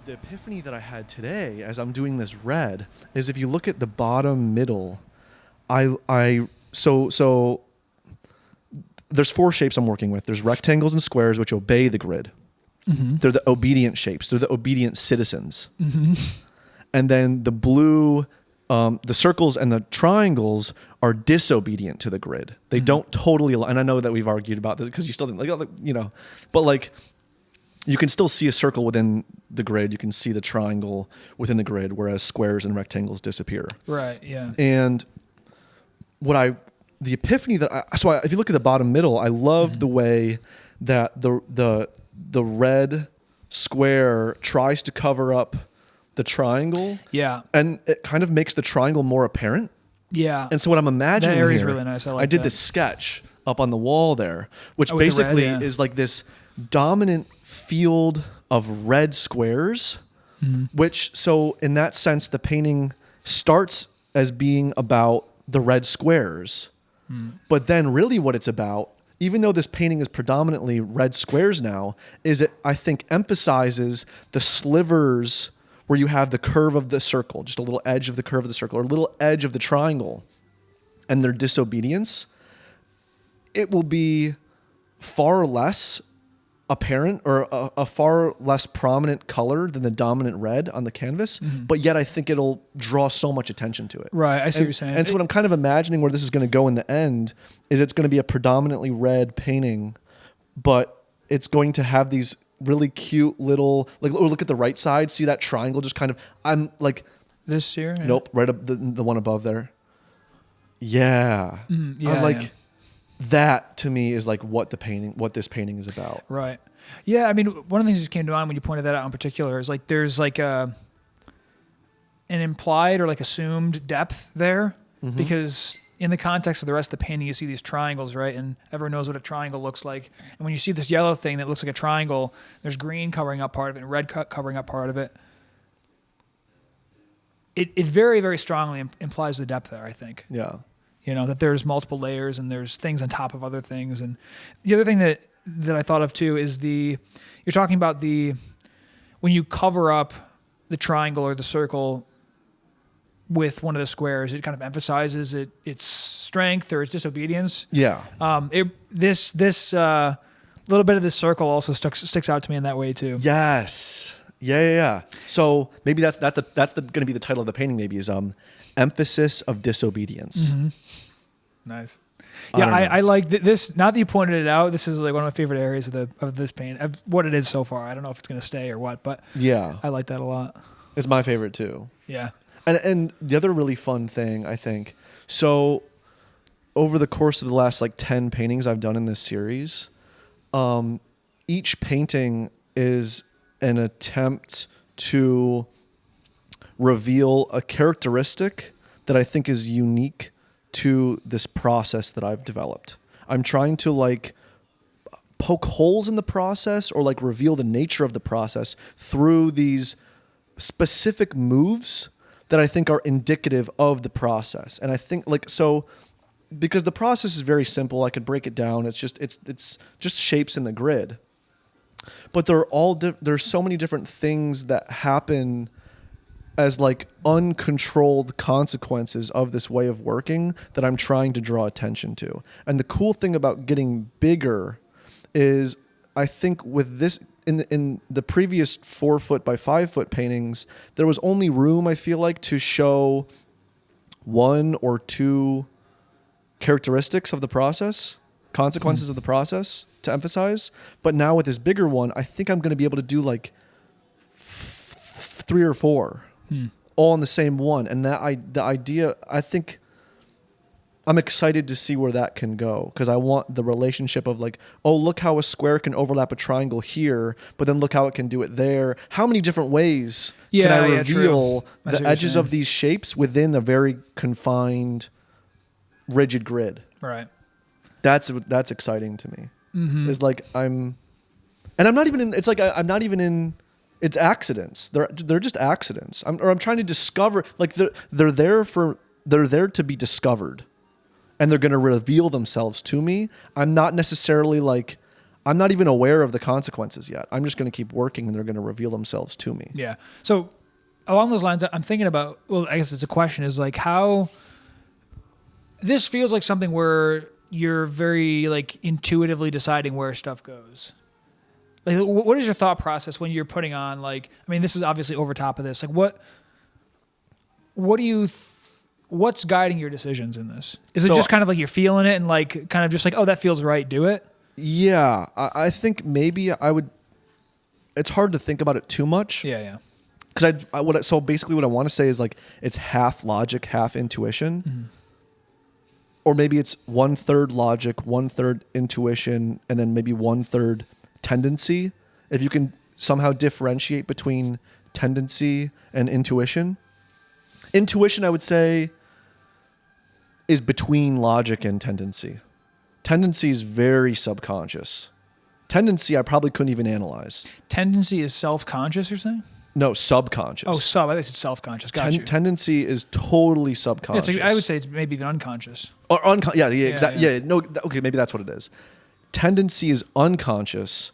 the epiphany that I had today as I'm doing this red is if you look at the bottom middle, so there's four shapes I'm working with. There's rectangles and squares which obey the grid. Mm-hmm. They're the obedient shapes. They're the obedient citizens. Mm-hmm. And then the blue, the circles and the triangles are disobedient to the grid. They don't totally align. And I know that we've argued about this because you still didn't but like you can still see a circle within the grid. You can see the triangle within the grid, whereas squares and rectangles disappear. Right. Yeah. And the epiphany if you look at the bottom middle, I love the way that the red square tries to cover up the triangle. Yeah. And it kind of makes the triangle more apparent. Yeah. And so what I'm imagining that area's here, really nice. I did this sketch up on the wall there, which basically is like this dominant field of red squares, which, so in that sense, the painting starts as being about the red squares. But then really what it's about, even though this painting is predominantly red squares now, is it, I think, emphasizes the slivers where you have the curve of the circle, just a little edge of the curve of the circle, or a little edge of the triangle, and their disobedience. It will be far less apparent or a far less prominent color than the dominant red on the canvas, but yet I think it'll draw so much attention to it. Right, I see what you're saying. And so what I'm kind of imagining where this is going to go in the end is it's going to be a predominantly red painting, but it's going to have these really cute little, like, or look at the right side, see that triangle just kind of, I'm like... This here? Yeah. Nope, right up the one above there. Yeah. Yeah, I'm like... That to me is like what this painting is about. Right. Yeah. I mean, one of the things that came to mind when you pointed that out in particular is like there's like an implied or like assumed depth there, because in the context of the rest of the painting, you see these triangles, right? And everyone knows what a triangle looks like. And when you see this yellow thing that looks like a triangle, there's green covering up part of it and red covering up part of it. It very, very strongly implies the depth there, I think. Yeah. You know, that there's multiple layers and there's things on top of other things. And the other thing that I thought of too is you're talking about when you cover up the triangle or the circle with one of the squares, it kind of emphasizes its strength or its disobedience. Yeah. This little bit of this circle also sticks out to me in that way too. Yes. Yeah. So maybe that's going to be the title of the painting. Maybe is emphasis of disobedience. Mm-hmm. Nice. Yeah, I like this. Now that you pointed it out, this is like one of my favorite areas of this paint. Of what it is so far. I don't know if it's going to stay or what, but yeah, I like that a lot. It's my favorite too. Yeah. And the other really fun thing, I think, so over the course of the last like 10 paintings I've done in this series, each painting is an attempt to reveal a characteristic that I think is unique to this process that I've developed. I'm trying to like poke holes in the process or like reveal the nature of the process through these specific moves that I think are indicative of the process. And I think like, so because the process is very simple, I could break it down. It's just shapes in the grid, but there's so many different things that happen as like uncontrolled consequences of this way of working that I'm trying to draw attention to. And the cool thing about getting bigger is I think with this, in the previous 4 foot by 5 foot paintings, there was only room, I feel like, to show 1 or 2 characteristics of the process, consequences of the process to emphasize. But now with this bigger one, I think I'm going to be able to do like 3 or 4. All in the same one. And the idea, I think I'm excited to see where that can go, because I want the relationship of like, oh, look how a square can overlap a triangle here, but then look how it can do it there. How many different ways can I reveal the edges of these shapes within a very confined, rigid grid? Right. That's exciting to me. Mm-hmm. It's like I'm not even in. It's accidents. They're just accidents. I'm trying to discover, like they're there to be discovered, and they're going to reveal themselves to me. I'm not necessarily like I'm not even aware of the consequences yet. I'm just going to keep working and they're going to reveal themselves to me. Yeah. So along those lines, I'm thinking about, well, I guess it's a question is like how this feels like something where you're very like intuitively deciding where stuff goes. Like, what is your thought process when you're putting on like, I mean, this is obviously over top of this. Like what do you, what's guiding your decisions in this? Is it just kind of like you're feeling it and like, kind of just like, oh, that feels right. Do it. Yeah. I think maybe it's hard to think about it too much. Yeah. Yeah. Cause so basically what I want to say is like, it's half logic, half intuition. Mm-hmm. Or maybe it's 1/3 logic, 1/3 intuition, and then maybe 1/3 tendency. If you can somehow differentiate between tendency and intuition. Intuition, I would say, is between logic and tendency. Tendency is very subconscious. Tendency, I probably couldn't even analyze. Tendency is self-conscious, you're saying? No, subconscious. Oh, I think it's self-conscious. Got you. Tendency is totally subconscious. I would say it's maybe even unconscious. Or yeah, exactly. Yeah, no, okay, maybe that's what it is. Tendency is unconscious.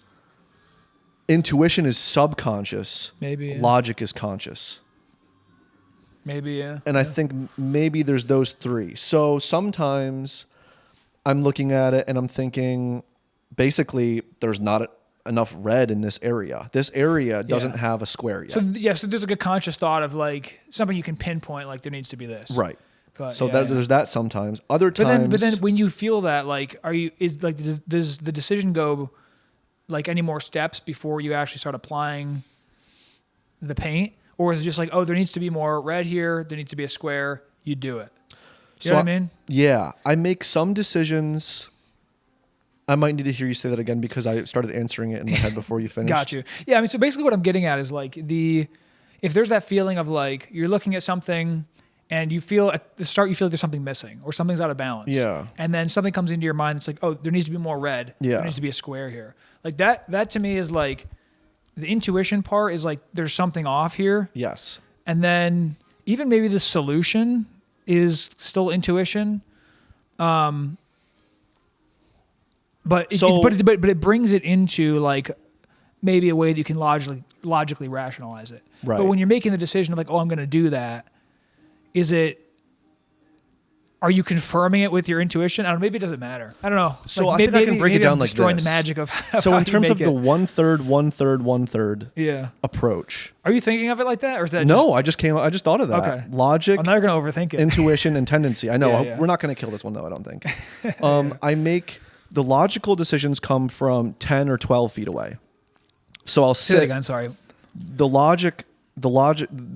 Intuition is subconscious. Maybe. Yeah. Logic is conscious. Maybe, yeah. And I think maybe there's those three. So sometimes I'm looking at it and I'm thinking, basically, there's not enough red in this area. This area doesn't have a square yet. So there's like a conscious thought of like something you can pinpoint, like there needs to be this. Right. But, so there's that sometimes. Other times. But then when you feel that, like, does the decision go like any more steps before you actually start applying the paint? Or is it just like, oh, there needs to be more red here, there needs to be a square, you do it. You know what I mean? Yeah. I make some decisions. I might need to hear you say that again because I started answering it in my head before you finished. Got you. Yeah, I mean, so basically what I'm getting at is like if there's that feeling of like you're looking at something and you feel at the start, you feel like there's something missing or something's out of balance. Yeah. And then something comes into your mind that's like, oh, there needs to be more red. Yeah. There needs to be a square here. Like that to me is like the intuition part is like there's something off here. Yes. And then even maybe the solution is still intuition. But it brings it into like maybe a way that you can logically rationalize it. Right. But when you're making the decision of like, oh, I'm going to do that, are you confirming it with your intuition? I don't know. Maybe it doesn't matter. I don't know. So like, I think I can break it down like destroying this. the magic of how so in terms of the it. 1/3, 1/3, 1/3 approach. Are you thinking of it like that, or is that no? I just thought of that. Okay. Logic. I'm not going to overthink it. Intuition and tendency. I know Yeah. we're not going to kill this one though. I don't think. I make the logical decisions come from 10 or 12 feet away. So I'll say sit. It again. Sorry. The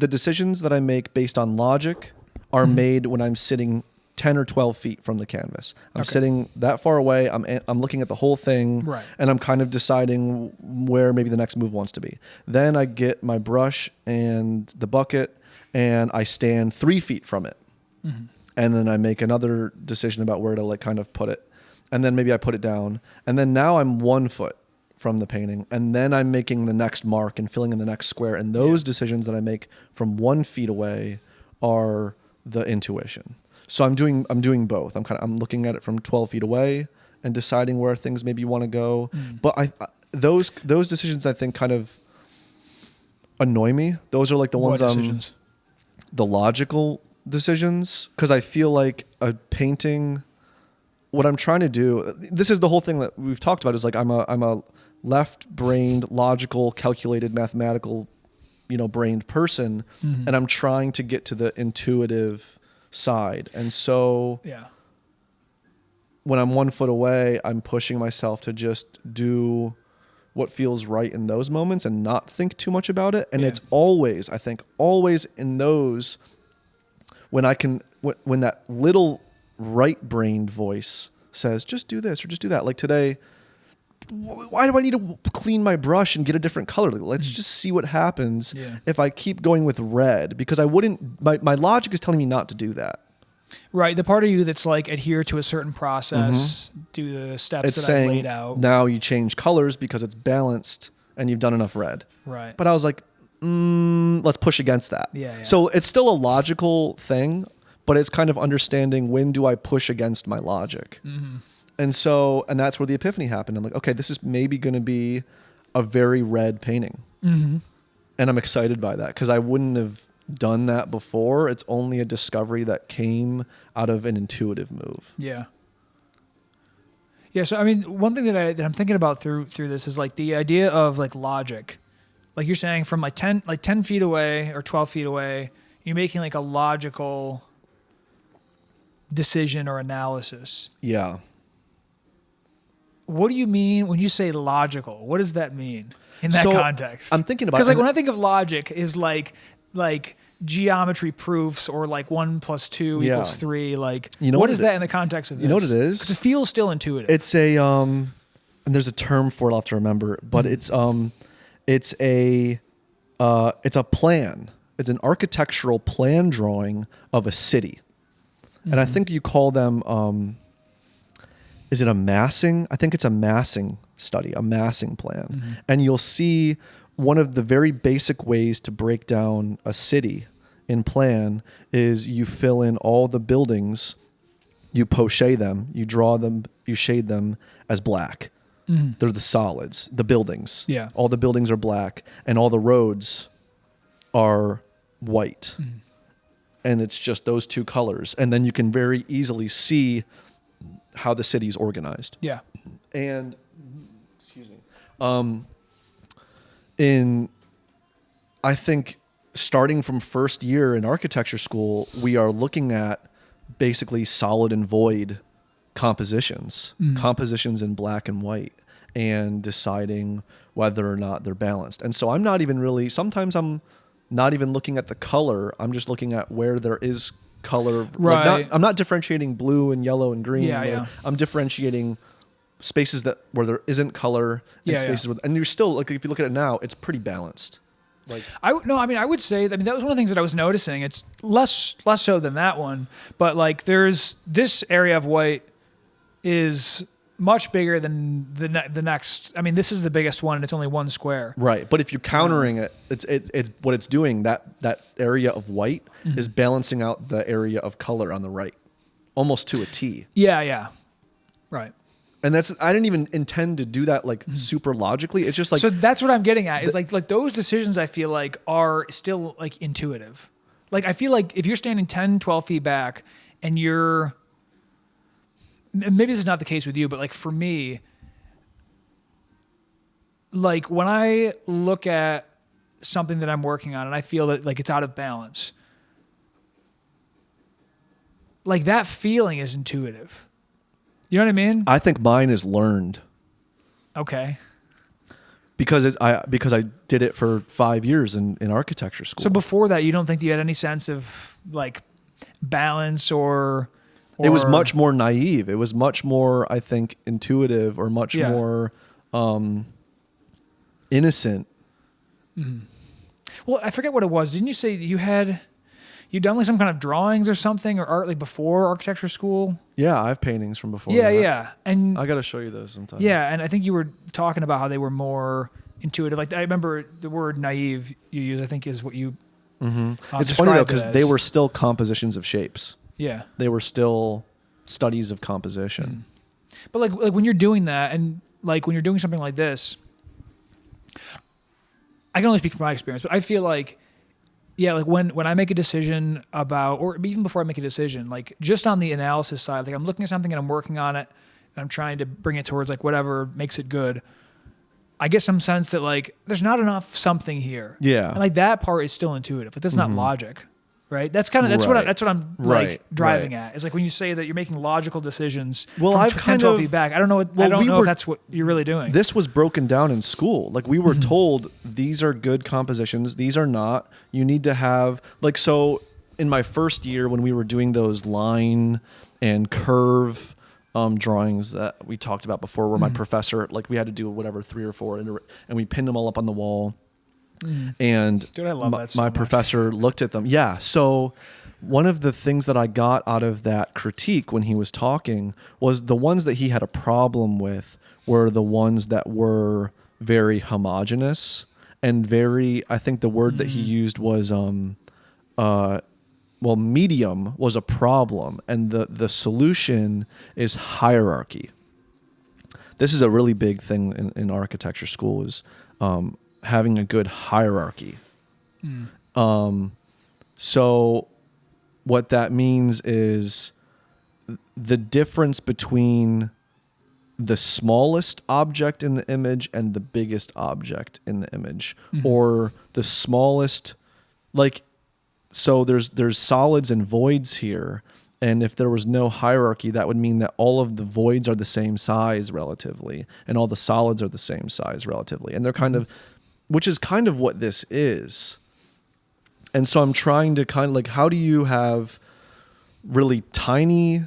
decisions that I make based on logic are made when I'm sitting 10 or 12 feet from the canvas. I'm sitting that far away. I'm looking at the whole thing, right. And I'm kind of deciding where maybe the next move wants to be. Then I get my brush and the bucket, and I stand 3 feet from it, and then I make another decision about where to like kind of put it, and then maybe I put it down, and then now I'm 1 foot from the painting, and then I'm making the next mark and filling in the next square. And those decisions that I make from 1 feet away are the intuition. So I'm doing both. I'm looking at it from 12 feet away and deciding where things maybe want to go. But those decisions I think kind of annoy me. Those are like the ones the logical decisions, because I feel like a painting. What I'm trying to do, this is the whole thing that we've talked about, is like I'm a left-brained, logical, calculated, mathematical, brained person, and I'm trying to get to the intuitive side. And so when I'm 1 foot away, I'm pushing myself to just do what feels right in those moments and not think too much about it. And it's always in those when when that little right-brained voice says, just do this or just do that. Like today, why do I need to clean my brush and get a different color? Like, let's just see what happens if I keep going with red, because my logic is telling me not to do that. Right. The part of you that's like adhere to a certain process, do the steps that I've laid out. Now you change colors because it's balanced and you've done enough red. Right. But I was like, let's push against that. Yeah. So it's still a logical thing, but it's kind of understanding when do I push against my logic. And that's where the epiphany happened. I'm like, okay, this is maybe going to be a very red painting. Mm-hmm. And I'm excited by that because I wouldn't have done that before. It's only a discovery that came out of an intuitive move. Yeah. Yeah. So, I mean, one thing that I'm thinking about through this is like the idea of like logic. Like you're saying from like 10 feet away or 12 feet away, you're making like a logical decision or analysis. Yeah. What do you mean when you say logical? What does that mean in that context? I'm thinking about because like when I think of logic is like geometry proofs or like 1 + 2 = 3. Like what is that in the context of this? You know what it is? 'Cause it feels still intuitive. It's a and there's a term for it. I'll have to remember, but it's a plan. It's an architectural plan drawing of a city, and I think you call them. Is it a massing? I think it's a massing study, a massing plan. And you'll see one of the very basic ways to break down a city in plan is you fill in all the buildings, you poche them, you draw them, you shade them as black. They're the solids, the buildings. Yeah. All the buildings are black and all the roads are white. And it's just those two colors. And then you can very easily see how the city is organized. Yeah. And I think starting from first year in architecture school, we are looking at basically solid and void compositions in black and white, and deciding whether or not they're balanced. And so sometimes I'm not even looking at the color. I'm just looking at where there is color. Right. Like I'm not differentiating blue and yellow and green. Yeah. I'm differentiating spaces where there isn't color and spaces with, and you're still like, if you look at it now, it's pretty balanced. Like I would say, that was one of the things that I was noticing. It's less so than that one, but like there's this area of white is much bigger than the next. I mean, this is the biggest one and it's only 1 square. Right. But if you're countering it, it's what it's doing, that area of white is balancing out the area of color on the right, almost to a T. Yeah. Right. And I didn't even intend to do that like super logically. It's just like, so that's what I'm getting at is like those decisions I feel like are still like intuitive. Like I feel like if you're standing 10, 12 feet back and maybe this is not the case with you, but like for me, like when I look at something that I'm working on and I feel that like it's out of balance, like that feeling is intuitive. You know what I mean? I think mine is learned. Okay. Because I did it for 5 years in architecture school. So before that, you don't think you had any sense of like balance or it was much more naive. It was much more, I think, intuitive or much more innocent. Mm-hmm. Well, I forget what it was. Didn't you say you'd done like some kind of drawings or something or art like before architecture school? Yeah, I have paintings from before. Yeah. And I got to show you those sometime. Yeah, and I think you were talking about how they were more intuitive. Like I remember the word naive you use, I think is what you It's funny though, because they were still compositions of shapes. Yeah. They were still studies of composition. But like when you're doing that and like when you're doing something like this, I can only speak from my experience, but I feel like, yeah, like when I make a decision about, or even before I make a decision, like just on the analysis side, like I'm looking at something and I'm working on it and I'm trying to bring it towards like whatever makes it good. I get some sense that like there's not enough something here. Yeah. And like that part is still intuitive. Like that's not logic. Right. That's what I'm like driving at. It's like when you say that you're making logical decisions. Well, from I've 10, kind 12 of feet back. I don't know. I don't know if that's what you're really doing. This was broken down in school. Like we were told these are good compositions. These are not. You need to have like, so in my first year when we were doing those line and curve drawings that we talked about before, where my professor, like we had to do whatever 3 or 4 and we pinned them all up on the wall. And dude, I love that so my much. professor looked at them. Yeah. So one of the things that I got out of that critique when he was talking was the ones that he had a problem with were the ones that were very homogeneous and very, I think the word that he used was, medium was a problem. And the solution is hierarchy. this is a really big thing in architecture school is having a good hierarchy. So what that means is the difference between the smallest object in the image and the biggest object in the image, or the smallest, like, so there's solids and voids here. And if there was no hierarchy, that would mean that all of the voids are the same size relatively, and all the solids are the same size relatively. And they're kind of, which is kind of what this is. And so I'm trying to kind of like, how do you have really tiny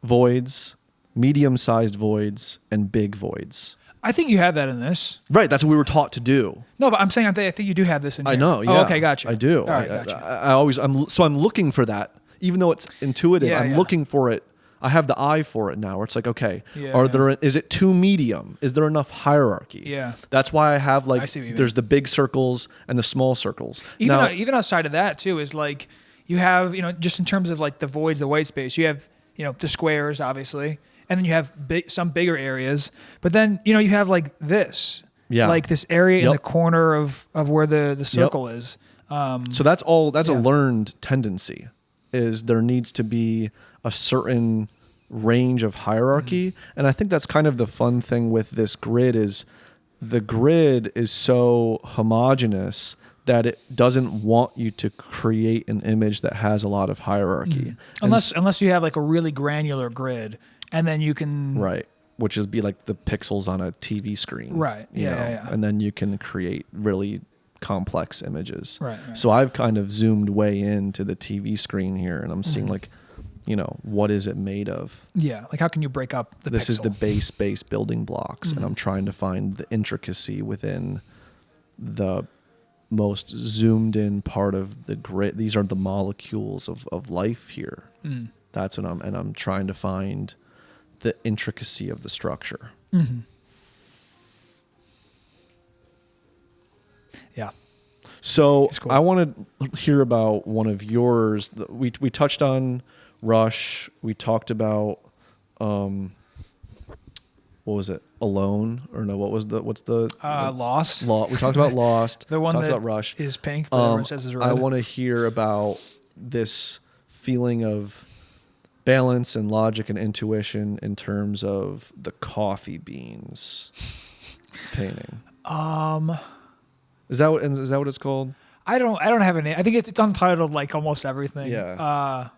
voids, medium-sized voids, and big voids? I think you have that in this. Right, that's what we were taught to do. No, but I'm saying I think you do have this in here. I know, yeah. Oh, okay, gotcha. I do. All right, gotcha. I'm looking for that. Even though it's intuitive, Yeah, I'm yeah. looking for it. I have the eye for it now. Where it's like, okay, Yeah. is it too medium? Is there enough hierarchy? Yeah. That's why I have I see what you there's mean. the big circles and the small circles. Even outside of that too is like you have, just in terms of like the voids, the white space, you have, the squares obviously, and then you have some bigger areas, but then, you have like this, like this area in the corner of where the circle is. So that's a learned tendency, is there needs to be a certain range of hierarchy. And I think that's kind of the fun thing with this grid is the grid is so homogeneous that it doesn't want you to create an image that has a lot of hierarchy. Unless you have like a really granular grid, and then you can... Right. Which is be like the pixels on a TV screen. Right. Yeah. And then you can create really complex images. Right. So I've kind of zoomed way into the TV screen here, and I'm seeing like, what is it made of? Yeah. Like how can you break up the This pixel? is the base building blocks, and I'm trying to find the intricacy within the most zoomed in part of the grid. These are the molecules of life here. That's what I'm trying to find the intricacy of the structure. Yeah. So Cool. I want to hear about one of yours. We touched on Rush. We talked about what was it? Alone or no? What's the Lost. We talked about Lost. The one talked that about Rush. is pink, but everyone says is red. I want to hear about this feeling of balance and logic and intuition in terms of the coffee beans painting. Is that what it's called? I don't have a name. I think it's untitled like almost everything. Yeah.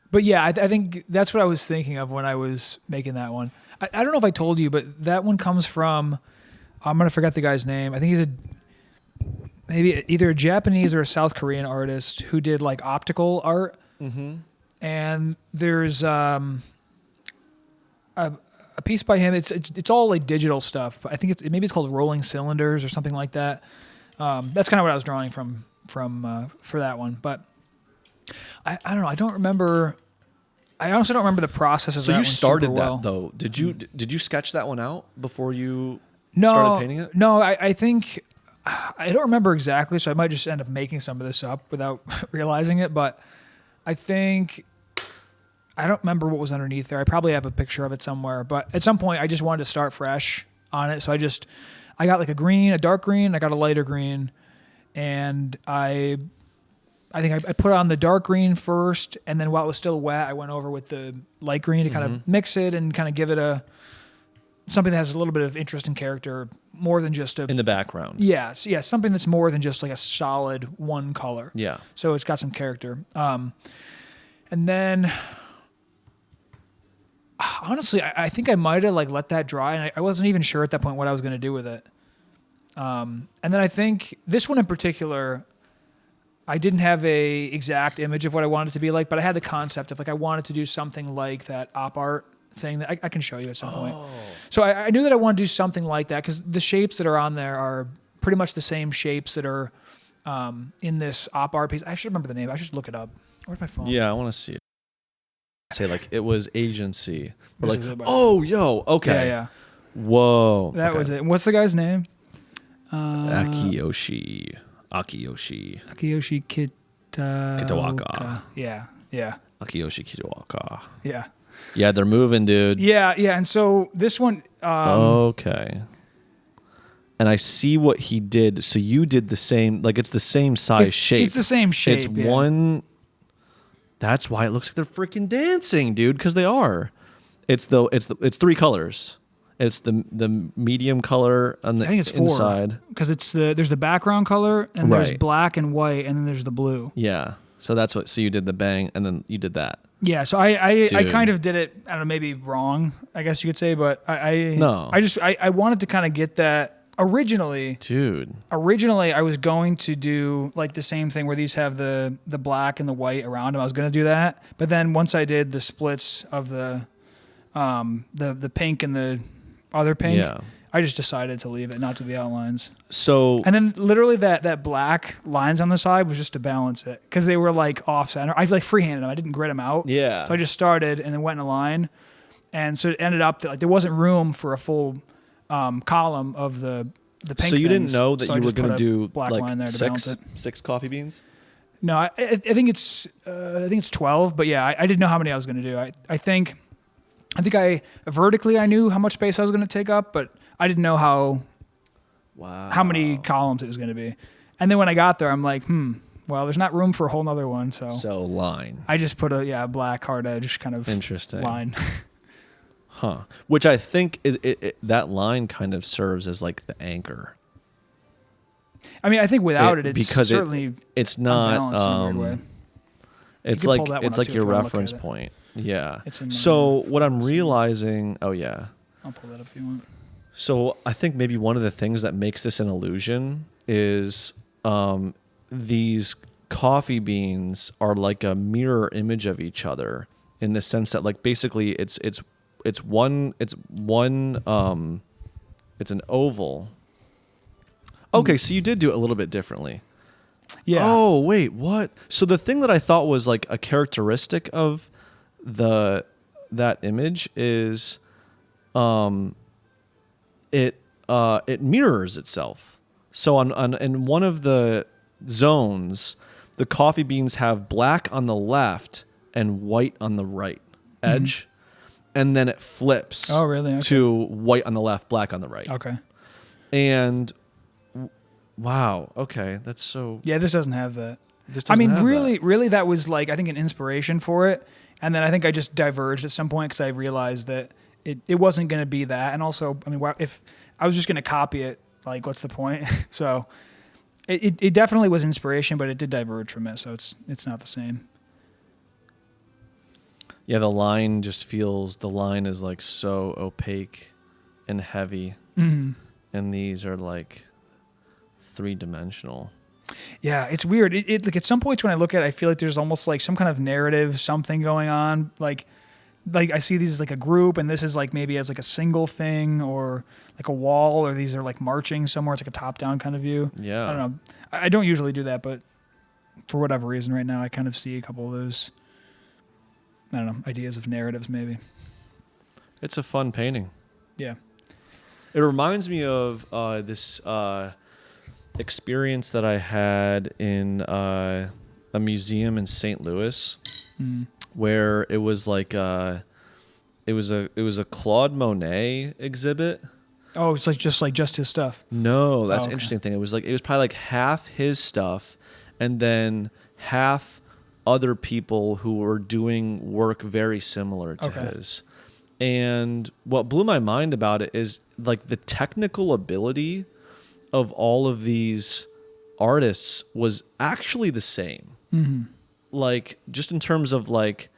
But yeah, I think that's what I was thinking of when I was making that one. I don't know if I told you, but that one comes from, I'm gonna forget the guy's name. I think he's maybe either a Japanese or a South Korean artist who did like optical art. And there's a piece by him. It's all like digital stuff, but I think maybe it's called Rolling Cylinders or something like that. That's kind of what I was drawing from for that one. But I don't know. I don't remember. I honestly don't remember the process of that. So you started super well. that though. Did you sketch that one out before you started painting it? No, I think I don't remember exactly. So I might just end up making some of this up without realizing it. But I think I don't remember what was underneath there. I probably have a picture of it somewhere. But at some point, I just wanted to start fresh on it. So I got like a dark green. I got a lighter green, and I think I put on the dark green first, and then while it was still wet, I went over with the light green to kind of mix it and kind of give it something that has a little bit of interest and character, more than just in the background. Yeah, something that's more than just like a solid one color. Yeah. So it's got some character. And then, honestly, I think I might have like let that dry, and I wasn't even sure at that point what I was going to do with it. And then I think this one in particular, I didn't have a exact image of what I wanted it to be like, but I had the concept of like I wanted to do something like that op art thing that I can show you at some point. So I knew that I wanted to do something like that because the shapes that are on there are pretty much the same shapes that are in this op art piece. I should remember the name. I should look it up. Where's my phone? Yeah, I want to see it. Say like it was agency. Or like, okay. Yeah. Whoa. That was it. What's the guy's name? Akiyoshi Kitawaka. Kitawaka. Yeah. Akiyoshi Kitawaka. Yeah. Yeah, they're moving, dude. Yeah. And so this one, Okay. And I see what he did. So you did the same, like it's the same size shape. It's the same shape. It's one. That's why it looks like they're freaking dancing, dude. Because they are. It's three colors. It's the medium color on the I think it's inside. because there's the background color and there's black and white and then there's the blue. Yeah. So that's what. So you did the bang and then you did that. Yeah. So I kind of did it. I don't know, maybe wrong, I guess you could say, but I wanted to kind of get that. Originally, I was going to do like the same thing where these have the black and the white around them. I was going to do that, but then once I did the splits of the pink and the other pink, I just decided to leave it, not do the outlines. So and then literally that black lines on the side was just to balance it because they were like off center. I like freehanded them. I didn't grid them out. Yeah. So I just started and then went in a line, and so it ended up that like there wasn't room for a full column of the pink. So you things, didn't know that you were going to do black like line there to balance it. six coffee beans? No, I think it's 12, but yeah, I didn't know how many I was going to do. I think vertically I knew how much space I was going to take up, but I didn't know how many columns it was going to be. And then when I got there, I'm like, well, there's not room for a whole nother one, so line. I just put a black hard edge kind of interesting line. Huh. Which I think that line kind of serves as like the anchor. I mean, I think without it's because certainly it's not unbalanced in a weird way. It's like your reference point. Yeah. So what I'm realizing, I'll pull that up if you want. So I think maybe one of the things that makes this an illusion is these coffee beans are like a mirror image of each other in the sense that like basically it's an oval. Okay, so you did do it a little bit differently. Yeah. Oh, wait, what? So the thing that I thought was like a characteristic of that image is it mirrors itself. So in one of the zones, the coffee beans have black on the left and white on the right edge. Mm-hmm. And then it flips to white on the left, black on the right. Okay. And wow, okay, that's so... Yeah, this doesn't have that. Really, that was like, I think, an inspiration for it. And then I think I just diverged at some point because I realized that it wasn't going to be that. And also, I mean, if I was just going to copy it, like, what's the point? So it definitely was inspiration, but it did diverge from it, so it's not the same. Yeah, the line is like so opaque and heavy. Mm-hmm. And these are like 3-dimensional. Yeah, it's weird. It like at some points when I look at it, I feel like there's almost like some kind of narrative, something going on. Like I see these as like a group, and this is like maybe as like a single thing or like a wall, or these are like marching somewhere. It's like a top-down kind of view. Yeah. I don't know. I don't usually do that, but for whatever reason right now, I kind of see a couple of those, I don't know, ideas of narratives maybe. It's a fun painting. Yeah. It reminds me of this experience that I had in a museum in St. Louis, where it was like it was a Claude Monet exhibit. Oh, it's like just his stuff. No, that's the interesting thing. It was probably like half his stuff, and then half other people who were doing work very similar to his. And what blew my mind about it is like the technical ability of all of these artists was actually the same. Mm-hmm. Like just in terms of like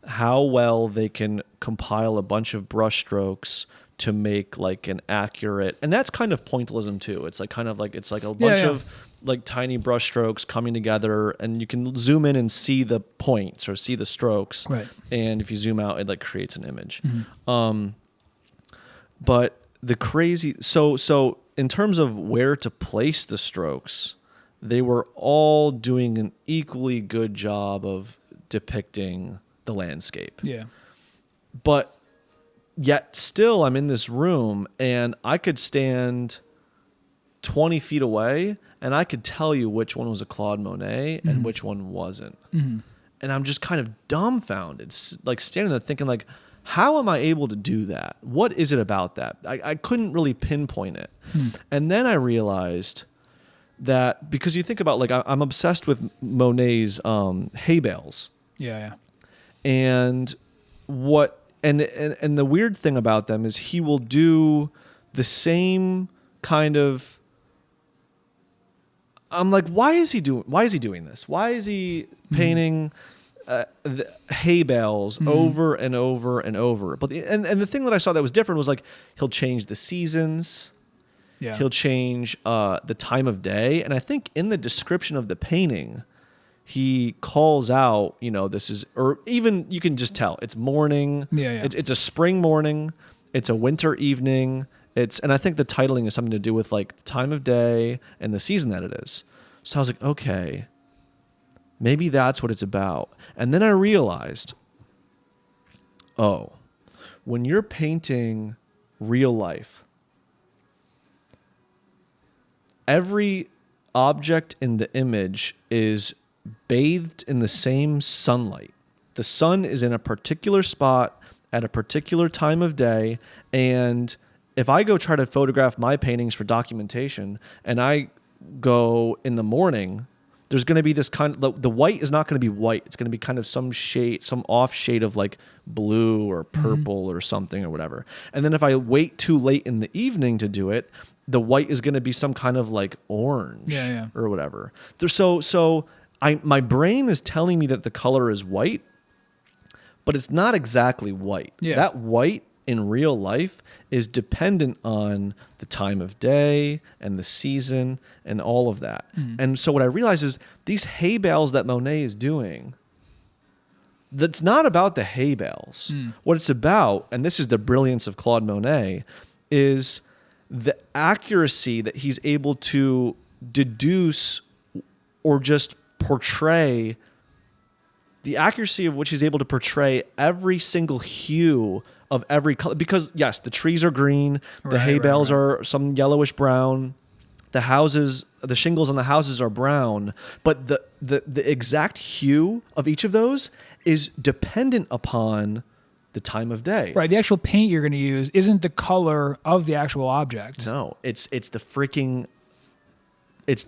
how well they can compile a bunch of brush strokes to make like an accurate, and that's kind of pointillism too. It's like kind of like it's like a bunch of like tiny brush strokes coming together, and you can zoom in and see the points or see the strokes. Right. And if you zoom out, it like creates an image. Mm-hmm. But the crazy so in terms of where to place the strokes, they were all doing an equally good job of depicting the landscape. Yeah. But yet still I'm in this room and I could stand 20 feet away and I could tell you which one was a Claude Monet and which one wasn't. Mm-hmm. and I'm just kind of dumbfounded, like standing there thinking like, how am I able to do that? What is it about that? I couldn't really pinpoint it. And then I realized that because you think about like I'm obsessed with Monet's hay bales. Yeah. And what and the weird thing about them is he will do the same kind of. I'm like, why is he doing this? Why is he painting the hay bales over and over and over? But the thing that I saw that was different was like he'll change the seasons. Yeah. He'll change the time of day, and I think in the description of the painting, he calls out, this is, or even you can just tell it's morning. Yeah. It's a spring morning. It's a winter evening. And I think the titling is something to do with like the time of day and the season that it is. So I was like, okay, maybe that's what it's about. And then I realized, when you're painting real life, every object in the image is bathed in the same sunlight. The sun is in a particular spot at a particular time of day, and if I go try to photograph my paintings for documentation and I go in the morning, there's going to be this kind of, the white is not going to be white. It's going to be kind of some shade, some off shade of like blue or purple or something or whatever. And then if I wait too late in the evening to do it, the white is going to be some kind of like orange or whatever. My brain is telling me that the color is white, but it's not exactly white. Yeah. That white in real life is dependent on the time of day and the season and all of that. And so what I realize is these hay bales that Monet is doing, that's not about the hay bales. What it's about, and this is the brilliance of Claude Monet, is the accuracy that he's able to deduce or just portray, the accuracy of which he's able to portray every single hue of every color. Because yes, the trees are green, the hay bales are some yellowish brown, the houses, the shingles on the houses are brown, but the exact hue of each of those is dependent upon the time of day. Right. The actual paint you're going to use isn't the color of the actual object. No, it's the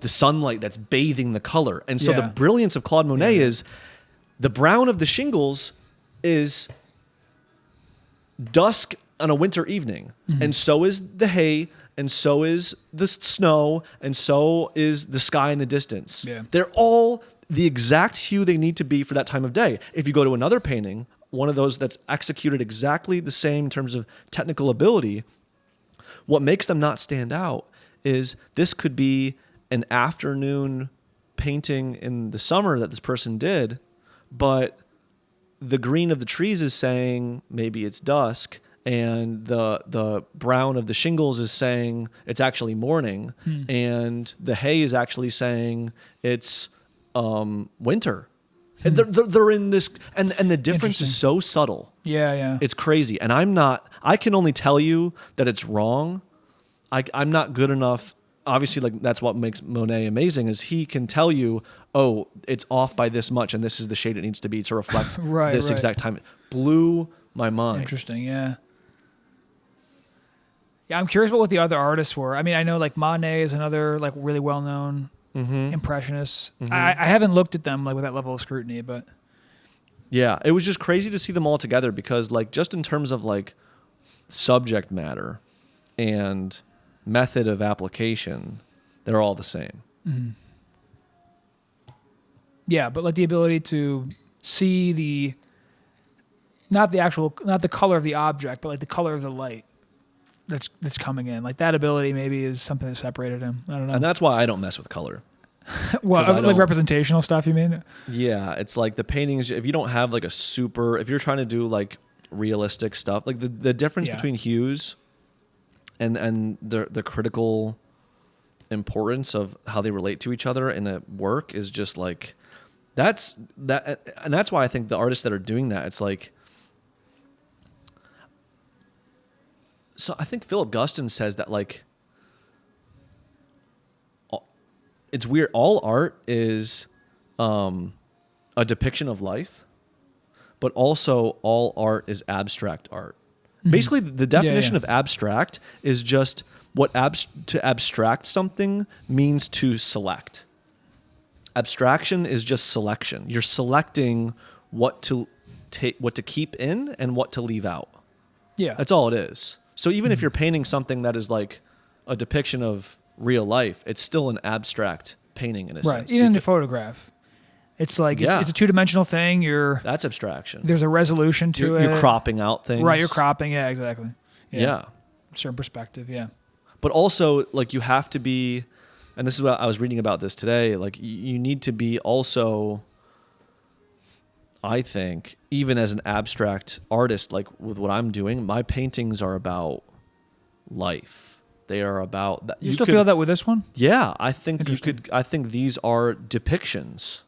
sunlight that's bathing the color. And so the brilliance of Claude Monet is the brown of the shingles is dusk on a winter evening. And so is the hay, and so is the snow, and so is the sky in the distance. Yeah. They're all the exact hue they need to be for that time of day. If you go to another painting, one of those that's executed exactly the same in terms of technical ability, what makes them not stand out is this could be an afternoon painting in the summer that this person did, but the green of the trees is saying maybe it's dusk, and the brown of the shingles is saying it's actually morning, and the hay is actually saying it's winter. And they're in this, and the difference is so subtle. Yeah. It's crazy. And I can only tell you that it's wrong. I'm not good enough. Obviously, like that's what makes Monet amazing is he can tell you, oh, it's off by this much, and this is the shade it needs to be to reflect this exact time. It blew my mind. Interesting, yeah. Yeah, I'm curious about what the other artists were. I mean, I know like Monet is another like really well-known impressionist. I haven't looked at them like with that level of scrutiny, but yeah, it was just crazy to see them all together because like just in terms of like subject matter and method of application, they're all the same. Yeah, but like the ability to see not the color of the object, but like the color of the light that's coming in. Like that ability maybe is something that separated him. I don't know. And that's why I don't mess with color. Well, like representational stuff, you mean? Yeah, it's like the paintings, if you don't have like if you're trying to do like realistic stuff, like the difference between hues and the critical importance of how they relate to each other in a work is just like, that's why I think the artists that are doing that, it's like, so I think Philip Guston says that like, it's weird. All art is a depiction of life, but also all art is abstract art. Basically, the definition of abstract is just what to abstract something means to select. Abstraction is just selection. You're selecting what to keep in and what to leave out. Yeah. That's all it is. So even if you're painting something that is like a depiction of real life, it's still an abstract painting in a sense. Right. Even in a photograph. It's like it's a two-dimensional thing. That's abstraction. There's a resolution to it. You're cropping out things. Right, you're cropping. Yeah, exactly. Yeah. Certain perspective, yeah. But also, like, you have to be, and this is what I was reading about this today, like, you need to be also, I think, even as an abstract artist, like with what I'm doing, my paintings are about life. They are about that. You still feel that with this one? Yeah, I think I think these are depictions.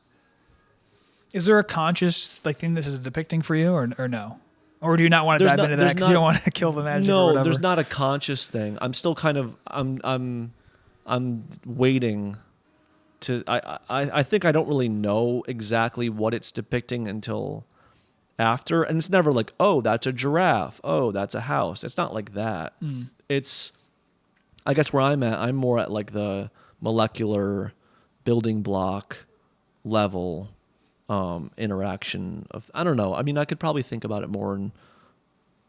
Is there a conscious thing this is depicting for you, or no? Or do you not want to dive into that because you don't want to kill the magic? No, or whatever? There's not a conscious thing. I'm still kind of I'm waiting to. I think I don't really know exactly what it's depicting until after, and it's never like, oh, that's a giraffe. Oh, that's a house. It's not like that. It's, I guess where I'm at, I'm more at like the molecular building block level. Interaction of, I don't know. I mean, I could probably think about it more and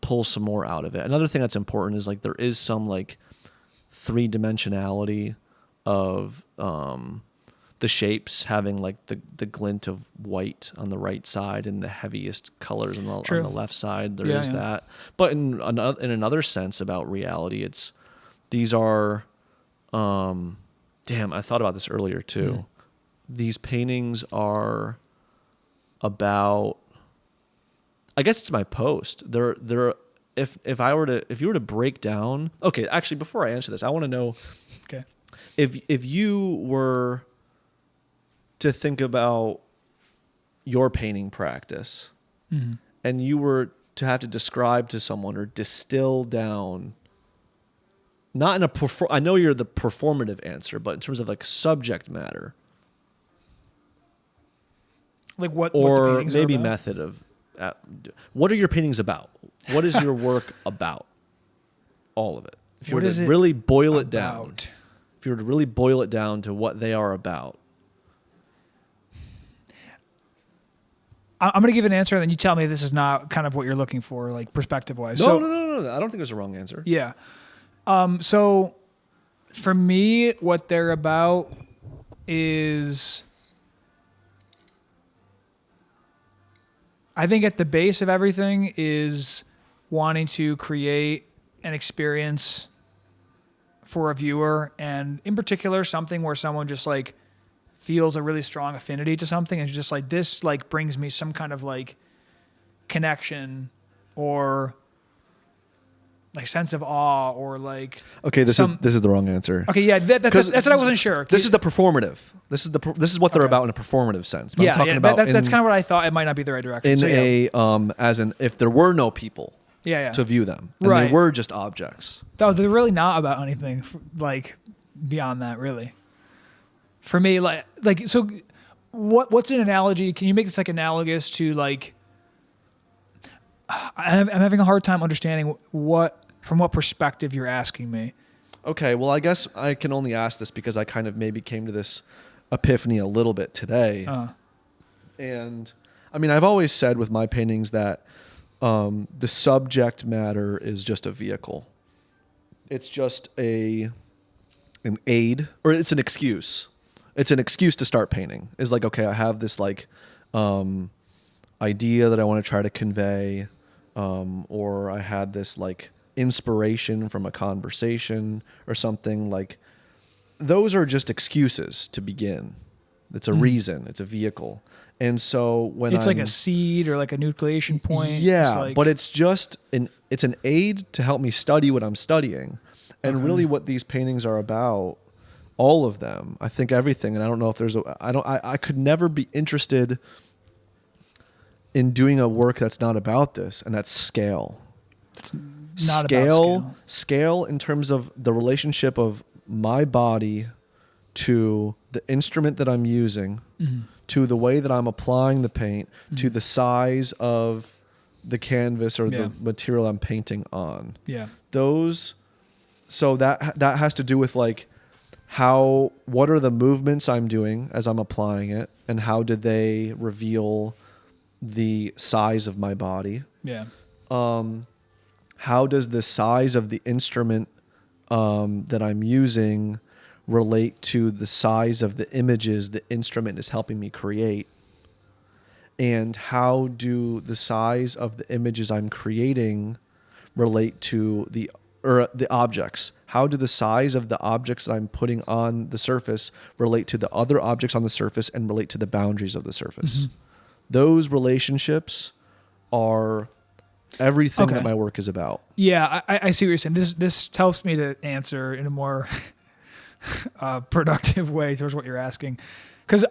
pull some more out of it. Another thing that's important is like there is some like three-dimensionality of the shapes having like the glint of white on the right side and the heaviest colors on the left side. There is that. But in another sense about reality, these are damn, I thought about this earlier too. These paintings are about, I guess it's my post. They're if you were to break down. Okay, actually, before I answer this, I want to know. Okay. If you were to think about your painting practice, and you were to have to describe to someone or distill down, not in a I know you're the performative answer, but in terms of like subject matter. Like what or what the paintings maybe are about? method of what are your paintings about? What is your work about? All of it. If you were to really boil it down, if you were to really boil it down to what they are about. I'm going to give an answer, and then you tell me if this is not kind of what you're looking for, like perspective-wise. No. I don't think there's a wrong answer. Yeah. So for me, what they're about is, I think at the base of everything is wanting to create an experience for a viewer, and in particular, something where someone just like feels a really strong affinity to something and just like, this like brings me some kind of like connection or like sense of awe or like. Okay, this is the wrong answer. Okay, yeah, that's what I wasn't sure. This is the performative. This is what they're about in a performative sense. But I'm talking about that's kind of what I thought. It might not be the right direction. As in if there were no people to view them, and they were just objects. No, they're really not about anything like beyond that, really. For me, like so, what's an analogy? Can you make this like analogous to like? I'm having a hard time understanding from what perspective you're asking me. Okay, well, I guess I can only ask this because I kind of maybe came to this epiphany a little bit today. And I mean, I've always said with my paintings that the subject matter is just a vehicle. It's just an aid, or it's an excuse. It's an excuse to start painting. It's like, okay, I have this like idea that I want to try to convey, or I had this like inspiration from a conversation or something. Like, those are just excuses to begin. It's a reason. It's a vehicle. And so when it's like a seed or like a nucleation point. Yeah, but it's just it's an aid to help me study what I'm studying. And really what these paintings are about, all of them, I think everything, and I don't know if there's I could never be interested in doing a work that's not about this, and that's scale. It's not about scale in terms of the relationship of my body to the instrument that I'm using, to the way that I'm applying the paint to the size of the canvas or the material I'm painting on. Yeah. So that has to do with like what are the movements I'm doing as I'm applying it, and how did they reveal the size of my body? Yeah. How does the size of the instrument that I'm using relate to the size of the images the instrument is helping me create? And how do the size of the images I'm creating relate to the objects? How do the size of the objects that I'm putting on the surface relate to the other objects on the surface and relate to the boundaries of the surface? Mm-hmm. Those relationships are everything that my work is about. Yeah, I see what you're saying. This helps me to answer in a more productive way towards what you're asking. Because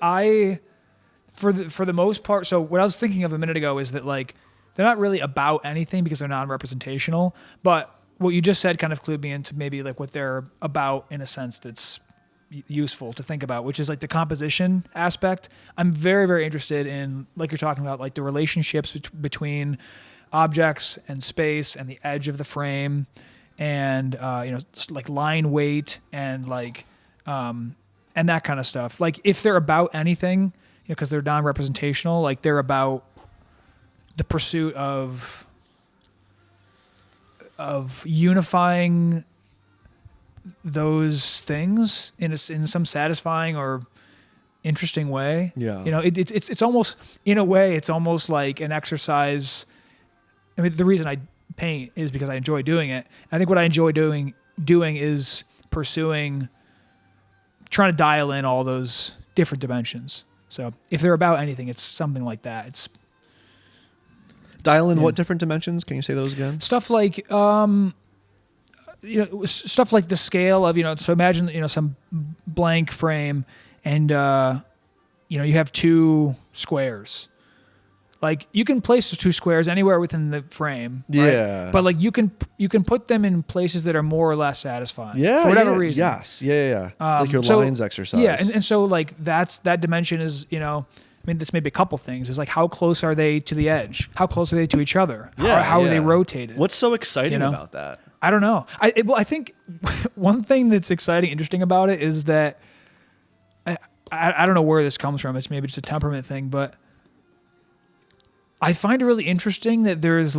for the most part, so what I was thinking of a minute ago is that like they're not really about anything because they're non-representational, but what you just said kind of clued me into maybe like what they're about in a sense that's useful to think about, which is like the composition aspect. I'm very, very interested in, like you're talking about, like the relationships between objects and space and the edge of the frame and, like line weight and like, and that kind of stuff. Like if they're about anything, because they're non-representational, like they're about the pursuit of unifying those things in some satisfying or interesting way. Yeah. It's almost, in a way, it's almost like an exercise. I mean, the reason I paint is because I enjoy doing it. I think what I enjoy doing is trying to dial in all those different dimensions. So if they're about anything, it's something like that. It's dial in what different dimensions? Can you say those again? Stuff like stuff like the scale of, so imagine, some blank frame and, you have two squares. Like you can place those two squares anywhere within the frame. Right? Yeah. But like you can put them in places that are more or less satisfying. Yeah. For whatever reason. Yes. Yeah. Like your lines exercise. Yeah. And so like that dimension is, this may be a couple things. Is like how close are they to the edge? How close are they to each other? Yeah, how are they rotated? What's so exciting about that? I don't know. I think one thing that's exciting, interesting about it is that I don't know where this comes from. It's maybe just a temperament thing, but I find it really interesting that there's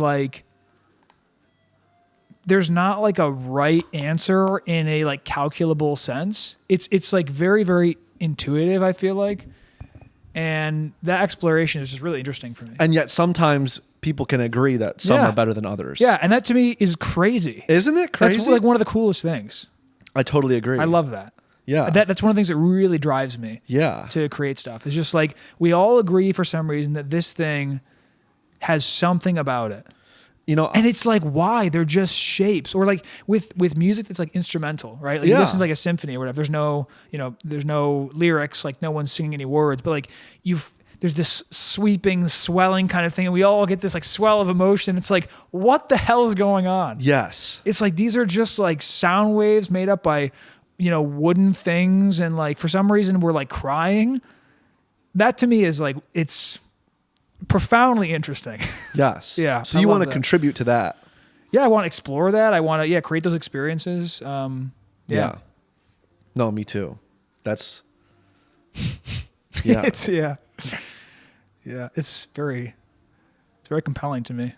not like a right answer in a like calculable sense. It's like very, very intuitive, I feel like. And that exploration is just really interesting for me. And yet sometimes people can agree that some are better than others. Yeah, and that to me is crazy. Isn't it crazy? That's like one of the coolest things. I totally agree. I love that. Yeah. That's one of the things that really drives me to create stuff. It's just like we all agree for some reason that this thing has something about it. And it's like, why? They're just shapes. Or like with music that's like instrumental, right? Like you listen to like a symphony or whatever. There's no lyrics, like no one's singing any words, but like there's this sweeping, swelling kind of thing, and we all get this like swell of emotion. It's like, what the hell is going on? Yes. It's like these are just like sound waves made up by, wooden things, and like for some reason we're like crying. That to me is like, it's profoundly interesting. Yes. Yeah. So you want to contribute to that. Yeah, I want to explore that. I want to create those experiences. Yeah. No, me too. That's yeah. It's very compelling to me.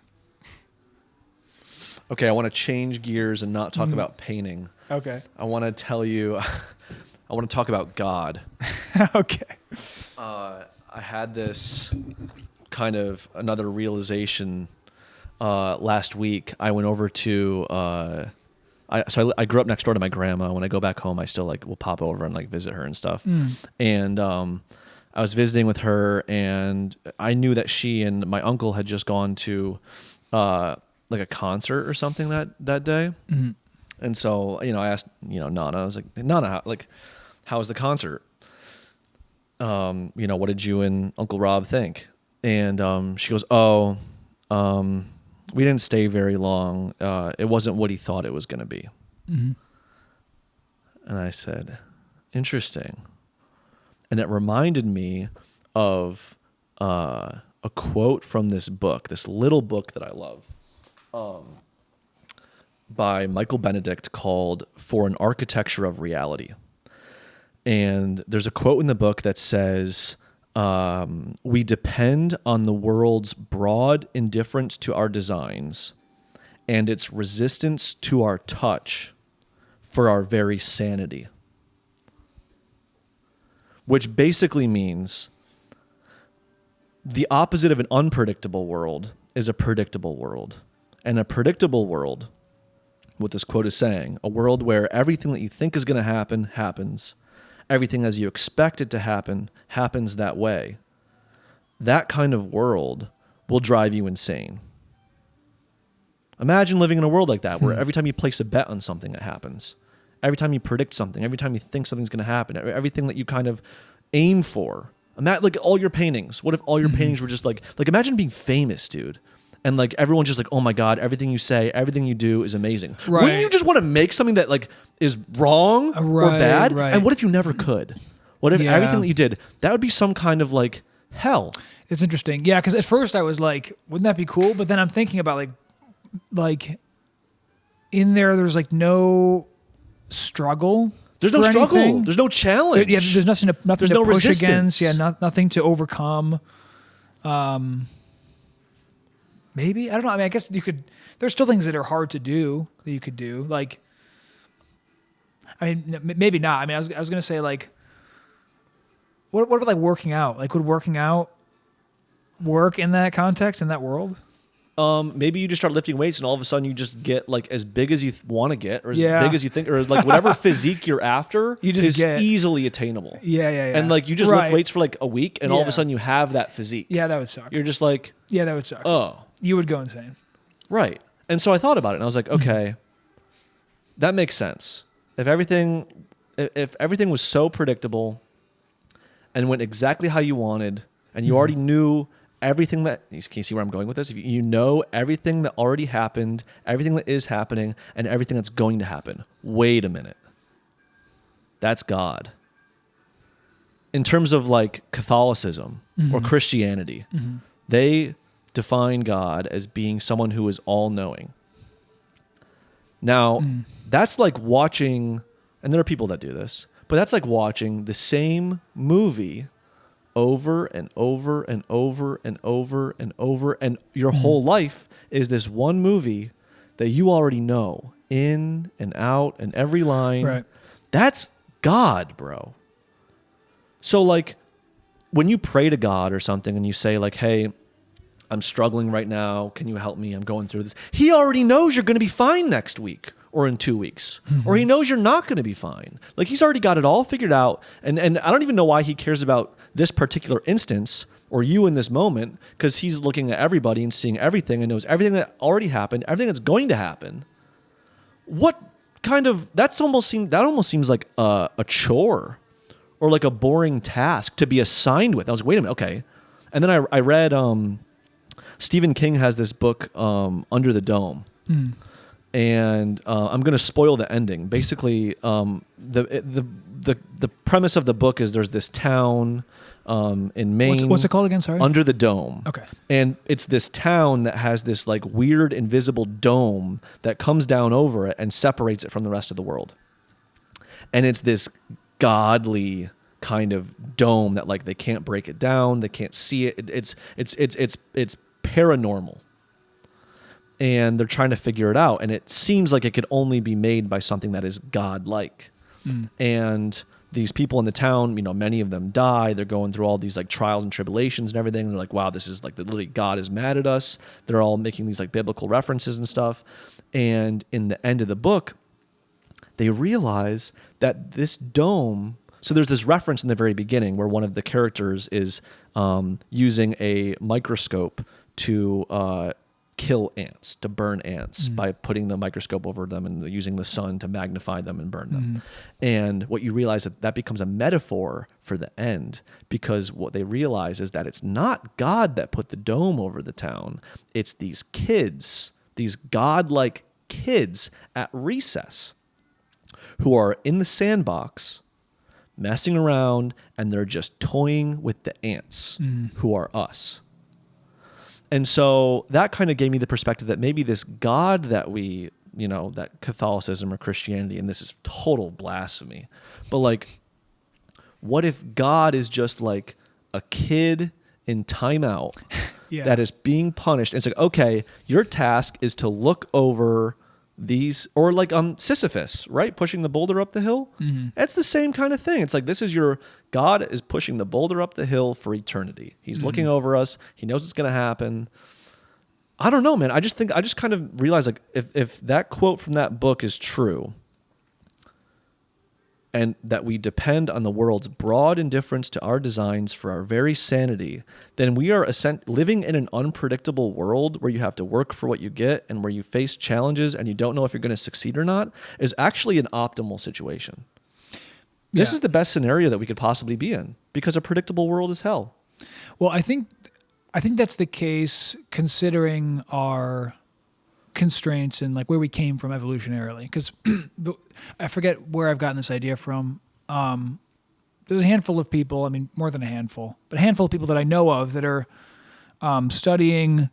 Okay, I want to change gears and not talk about painting. Okay. I want to tell you I want to talk about God. Okay. I had this kind of another realization last week. I went over to I grew up next door to my grandma. When I go back home, I still like will pop over and like visit her and stuff. And I was visiting with her, and I knew that she and my uncle had just gone to like a concert or something that day. Mm-hmm. And so, I asked, Nana, I was like, Nana, how was the concert? What did you and Uncle Rob think? And she goes, we didn't stay very long. It wasn't what he thought it was going to be. Mm-hmm. And I said, interesting. And it reminded me of a quote from this book, this little book that I love, by Michael Benedict called For an Architecture of Reality. And there's a quote in the book that says, we depend on the world's broad indifference to our designs and its resistance to our touch for our very sanity. Which basically means the opposite of an unpredictable world is a predictable world. And a predictable world, what this quote is saying, a world where everything that you think is going to happen, happens. Everything as you expect it to happen, happens that way. That kind of world will drive you insane. Imagine living in a world like that, where every time you place a bet on something, it happens. Every time you predict something, every time you think something's going to happen, everything that you kind of aim for. Imagine, like, all your paintings. What if all your paintings were just like imagine being famous, dude. And like everyone's just like, oh my God, everything you say, everything you do is amazing. Right. Wouldn't you just want to make something that like is wrong or bad? Right. And what if you never could? What if everything that you did, that would be some kind of like hell? It's interesting. Yeah, because at first I was like, wouldn't that be cool? But then I'm thinking about like in there's like no struggle. There's no struggle. Anything. There's no challenge. Yeah, there's nothing to There's no push resistance. against. Yeah, nothing to overcome. Maybe, I don't know. I mean, I guess you could. There's still things that are hard to do that you could do. Like, I mean, maybe not. I mean, I was gonna say like, what about like working out? Like, would working out work in that context, in that world? Maybe you just start lifting weights and all of a sudden you just get like as big as you want to get, or as Yeah. big as you think, or like whatever physique you're after You just is get. easily attainable. Yeah. And like you just lift weights for like a week and all of Yeah. a sudden you have that physique. Yeah, that would suck. You're just like, Yeah, that would suck. oh, You would go insane. right. And so I thought about it and I was like, okay, that makes sense. If everything was so predictable and went exactly how you wanted, and you already knew everything that, can you see where I'm going with this? If you know everything that already happened, everything that is happening, and everything that's going to happen. Wait a minute. That's God. In terms of like Catholicism or Christianity, they define God as being someone who is all-knowing. Now, that's like watching, and there are people that do this, but that's like watching the same movie over and over and over and over and over, and your whole life is this one movie that you already know in and out and every line. Right. That's God, bro. So like when you pray to God or something and you say like, hey, I'm struggling right now, can you help me? I'm going through this. He already knows you're going to be fine next week or in 2 weeks, or he knows you're not going to be fine. Like he's already got it all figured out. And I don't even know why he cares about this particular instance or you in this moment, because he's looking at everybody and seeing everything and knows everything that already happened, everything that's going to happen. What kind of, that almost seems like a chore or like a boring task to be assigned with. I was like, wait a minute, okay. And then I read, Stephen King has this book, Under the Dome. And I'm going to spoil the ending. Basically, the premise of the book is there's this town in Maine. What's it called again? Sorry. Under the Dome. Okay. And it's this town that has this like weird invisible dome that comes down over it and separates it from the rest of the world. And it's this godly kind of dome that like they can't break it down, they can't see it. It's paranormal. And they're trying to figure it out. And it seems like it could only be made by something that is God-like. And these people in the town, you know, many of them die. They're going through all these like trials and tribulations and everything. And they're like, wow, this is like literally God is mad at us. They're all making these like biblical references and stuff. And in the end of the book, they realize that this dome, so there's this reference in the very beginning where one of the characters is using a microscope to kill ants, to burn ants by putting the microscope over them and using the sun to magnify them and burn them. And what you realize that becomes a metaphor for the end, because what they realize is that it's not God that put the dome over the town. It's these kids, these godlike kids at recess who are in the sandbox messing around and they're just toying with the ants who are us. And so that kind of gave me the perspective that maybe this God that we, that Catholicism or Christianity, and this is total blasphemy, but like, what if God is just like a kid in timeout that is being punished? And it's like, okay, your task is to look over these, or like Sisyphus, right? Pushing the boulder up the hill. It's the same kind of thing. It's like, God is pushing the boulder up the hill for eternity. He's looking over us. He knows what's going to happen. I don't know, man. I just kind of realized, like, if that quote from that book is true, and that we depend on the world's broad indifference to our designs for our very sanity, then we are living in an unpredictable world where you have to work for what you get and where you face challenges and you don't know if you're going to succeed or not, is actually an optimal situation. This is the best scenario that we could possibly be in, because a predictable world is hell. Well, I think that's the case considering our constraints and like where we came from evolutionarily, because I forget where I've gotten this idea from. There's a handful of people, I mean more than a handful, but a handful of people that I know of that are studying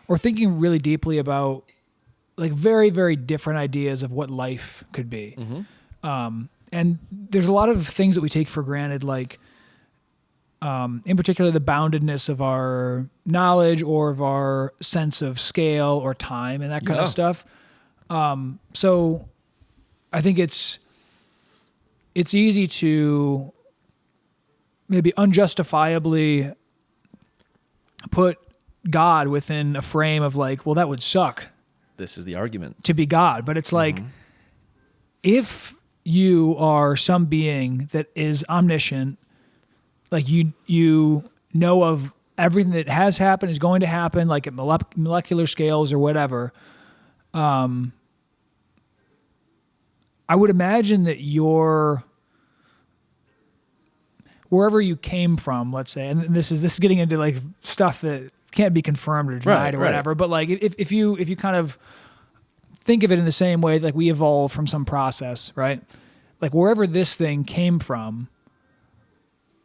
or thinking really deeply about like very, very different ideas of what life could be. And there's a lot of things that we take for granted, like in particular the boundedness of our knowledge or of our sense of scale or time and that kind of stuff. So I think it's easy to maybe unjustifiably put God within a frame of like, well, that would suck. This is the argument. To be God. But it's like, if you are some being that is omniscient, like you know of everything that has happened, is going to happen, like at molecular scales or whatever, I would imagine that wherever you came from, let's say, and this is getting into like stuff that can't be confirmed or denied or whatever, but like if you kind of think of it in the same way, like we evolved from some process, right? Like wherever this thing came from,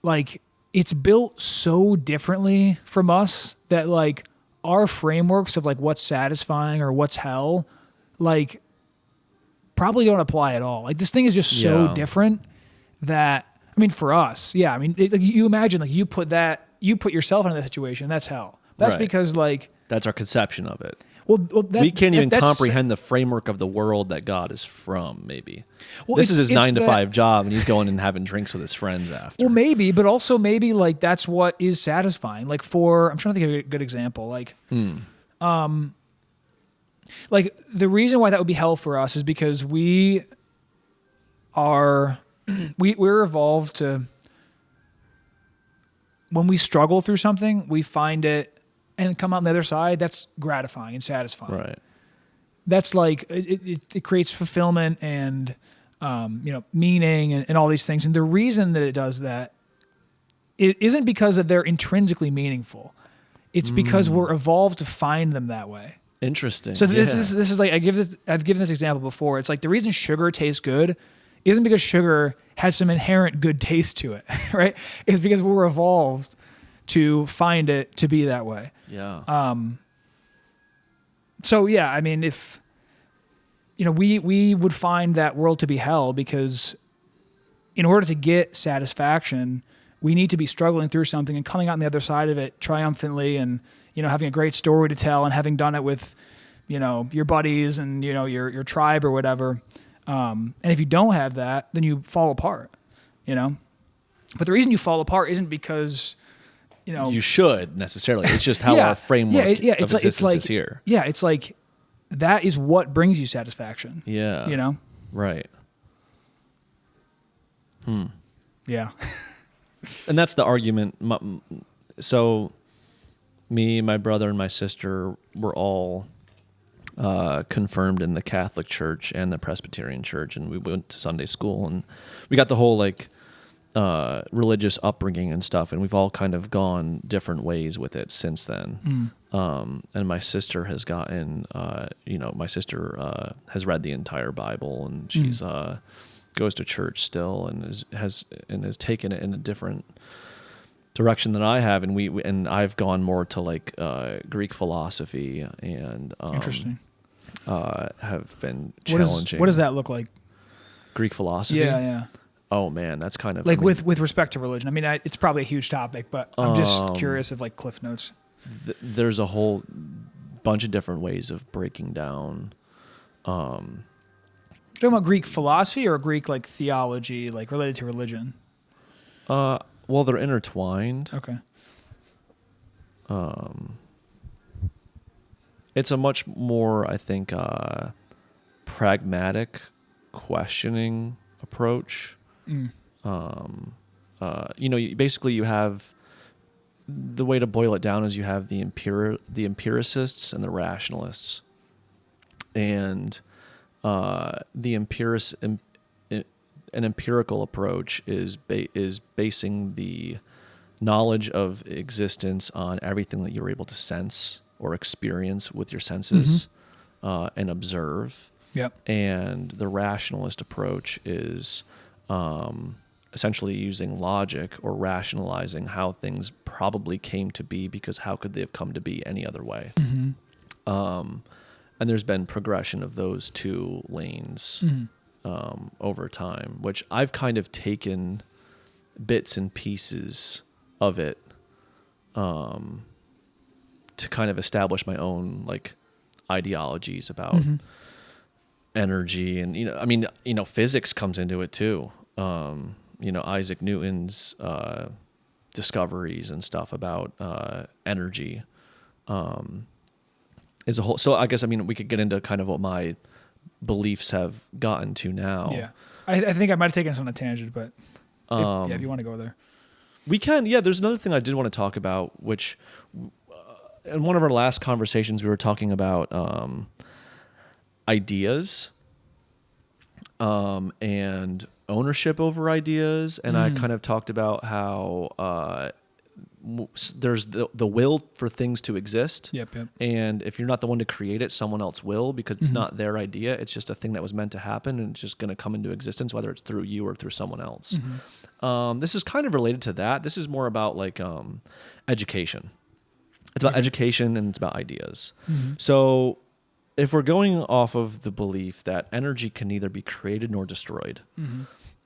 like it's built so differently from us that like our frameworks of like what's satisfying or what's hell, like probably don't apply at all. Like this thing is just so different that, I mean, for us, I mean, like you imagine like you put yourself in that situation, that's hell. That's because like, that's our conception of it. Well, we can't even comprehend the framework of the world that God is from, maybe. Well, this is his 9-to-5 job, and he's going and having drinks with his friends after. Well, maybe, but also maybe like that's what is satisfying. Like I'm trying to think of a good example. Like, like the reason why that would be hell for us is because we're evolved to, when we struggle through something, we find it and come out on the other side, that's gratifying and satisfying. Right. That's like, it creates fulfillment and, meaning and all these things. And the reason that it does that, it isn't because that they're intrinsically meaningful. It's because we're evolved to find them that way. Interesting. So this is like, I've given this example before. It's like the reason sugar tastes good isn't because sugar has some inherent good taste to it, right? It's because we're evolved to find it to be that way. Yeah. So yeah, I mean, if we would find that world to be hell because in order to get satisfaction, we need to be struggling through something and coming out on the other side of it triumphantly and having a great story to tell and having done it with your buddies and your tribe or whatever. And if you don't have that, then you fall apart. But the reason you fall apart isn't because you should necessarily. It's just how our framework of existence is here. Yeah, it's like that is what brings you satisfaction. Yeah. Right. Yeah. And that's the argument. So me, my brother, and my sister were all confirmed in the Catholic Church and the Presbyterian Church, and we went to Sunday school, and we got the whole like religious upbringing and stuff, and we've all kind of gone different ways with it since then. And my sister has gotten, has read the entire Bible, and she's goes to church still and has taken it in a different direction than I have, and I've gone more to like Greek philosophy and Interesting. Have been challenging. What does that look like? Greek philosophy? Yeah. Oh man, that's kind of like with respect to religion. I mean, it's probably a huge topic, but I'm just curious of like cliff notes. There's a whole bunch of different ways of breaking down. Talking about Greek philosophy or Greek like theology, like related to religion? Well, they're intertwined. Okay. It's a much more, I think, pragmatic questioning approach. Basically you have, the way to boil it down is you have the empiricists and the rationalists. And an empirical approach is basing the knowledge of existence on everything that you're able to sense or experience with your senses, and observe. Yep. And the rationalist approach is essentially using logic or rationalizing how things probably came to be, because how could they have come to be any other way? And there's been progression of those two lanes over time, which I've kind of taken bits and pieces of it to kind of establish my own like ideologies about energy. And physics comes into it too. Isaac Newton's discoveries and stuff about energy as a whole. So I guess we could get into kind of what my beliefs have gotten to now. Yeah, I think I might have taken us on a tangent, but if you want to go there, we can. Yeah, there's another thing I did want to talk about, which in one of our last conversations we were talking about ideas and ownership over ideas, and I kind of talked about how there's the will for things to exist. Yep. And if you're not the one to create it, someone else will, because it's not their idea. It's just a thing that was meant to happen, and it's just going to come into existence, whether it's through you or through someone else. This is kind of related to that. This is more about like education. It's about education and it's about ideas. So if we're going off of the belief that energy can neither be created nor destroyed,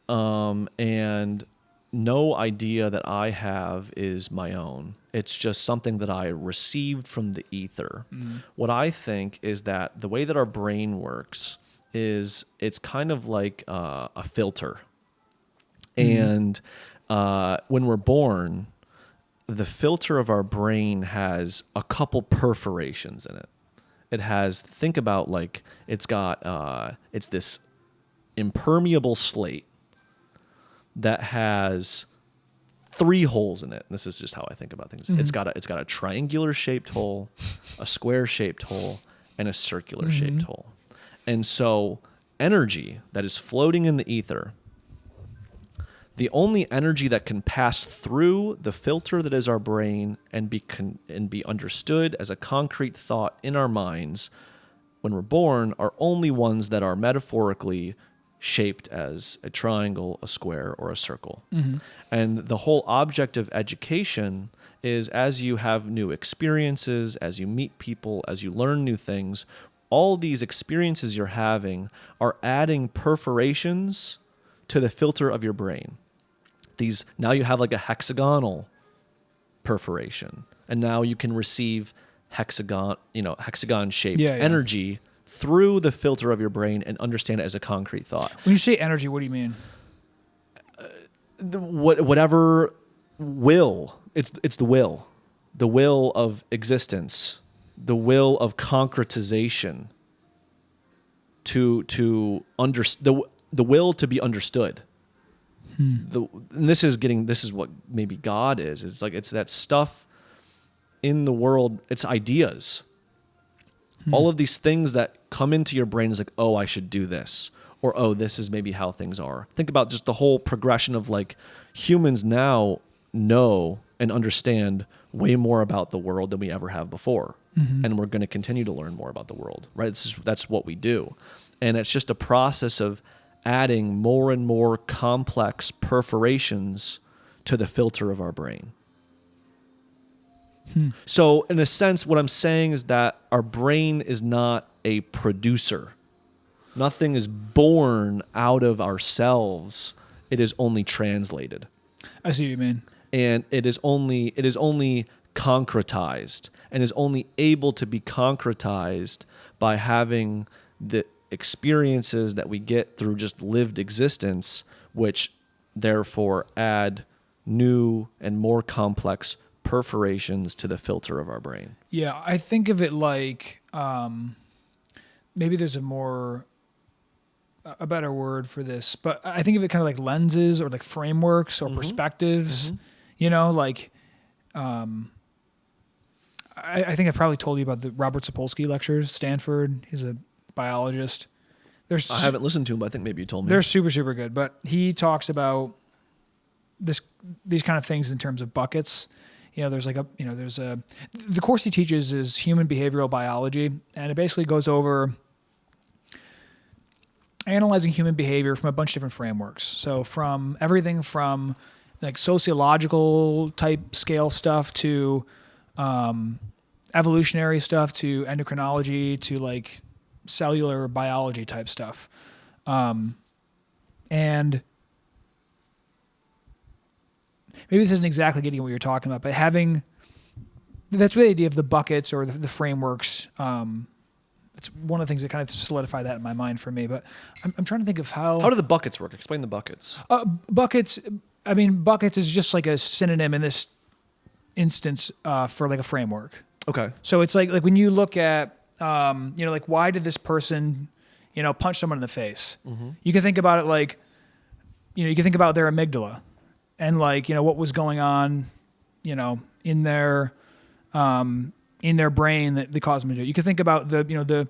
and no idea that I have is my own. It's just something that I received from the ether. What I think is that the way that our brain works is it's kind of like a filter. And when we're born, the filter of our brain has a couple perforations in it. It has, think about like, it's this impermeable slate that has 3 holes in it. This is just how I think about things. It's got a triangular shaped hole, a square shaped hole, and a circular shaped hole. And so energy that is floating in the ether, the only energy that can pass through the filter that is our brain and be understood as a concrete thought in our minds when we're born are only ones that are metaphorically shaped as a triangle, a square, or a circle. And the whole object of education is, as you have new experiences, as you meet people, as you learn new things, all these experiences you're having are adding perforations to the filter of your brain. Now you have like a hexagonal perforation, and now you can receive hexagon-shaped energy through the filter of your brain and understand it as a concrete thought. When you say energy, what do you mean? Whatever will. It's the will of existence, the will of concretization, the will to be understood. And this is what maybe God is. It's like, it's that stuff in the world. It's ideas. All of these things that come into your brain is like, oh, I should do this, or oh, this is maybe how things are. Think about just the whole progression of like, humans now know and understand way more about the world than we ever have before. And we're going to continue to learn more about the world, right? That's what we do. And it's just a process of adding more and more complex perforations to the filter of our brain. So in a sense, what I'm saying is that our brain is not a producer. Nothing is born out of ourselves. It is only translated. I see what you mean. And it is only concretized, and is only able to be concretized by having the experiences that we get through just lived existence, which therefore add new and more complex perforations to the filter of our brain. Yeah, I think of it like maybe there's a better word for this, but I think of it kind of like lenses or like frameworks or perspectives. You know, like I think I've probably told you about the Robert Sapolsky lectures, Stanford. He's a biologist. I haven't listened to him, but I think maybe you told me. They're super, super good. But he talks about these kind of things in terms of buckets. You know, the course he teaches is human behavioral biology, and it basically goes over analyzing human behavior from a bunch of different frameworks. So from everything from like sociological type scale stuff to evolutionary stuff to endocrinology to like cellular biology type stuff. And maybe this isn't exactly getting at what you're talking about, but that's really the idea of the buckets or the frameworks. It's one of the things that kind of solidify that in my mind for me. But I'm trying to think of how do the buckets work? Explain the buckets. Buckets is just like a synonym in this instance for like a framework. Okay. So it's like when you look at, like why did this person, punch someone in the face? Mm-hmm. You can think about it like, you can think about their amygdala and like, what was going on, in their brain that caused them to do it. You can think about the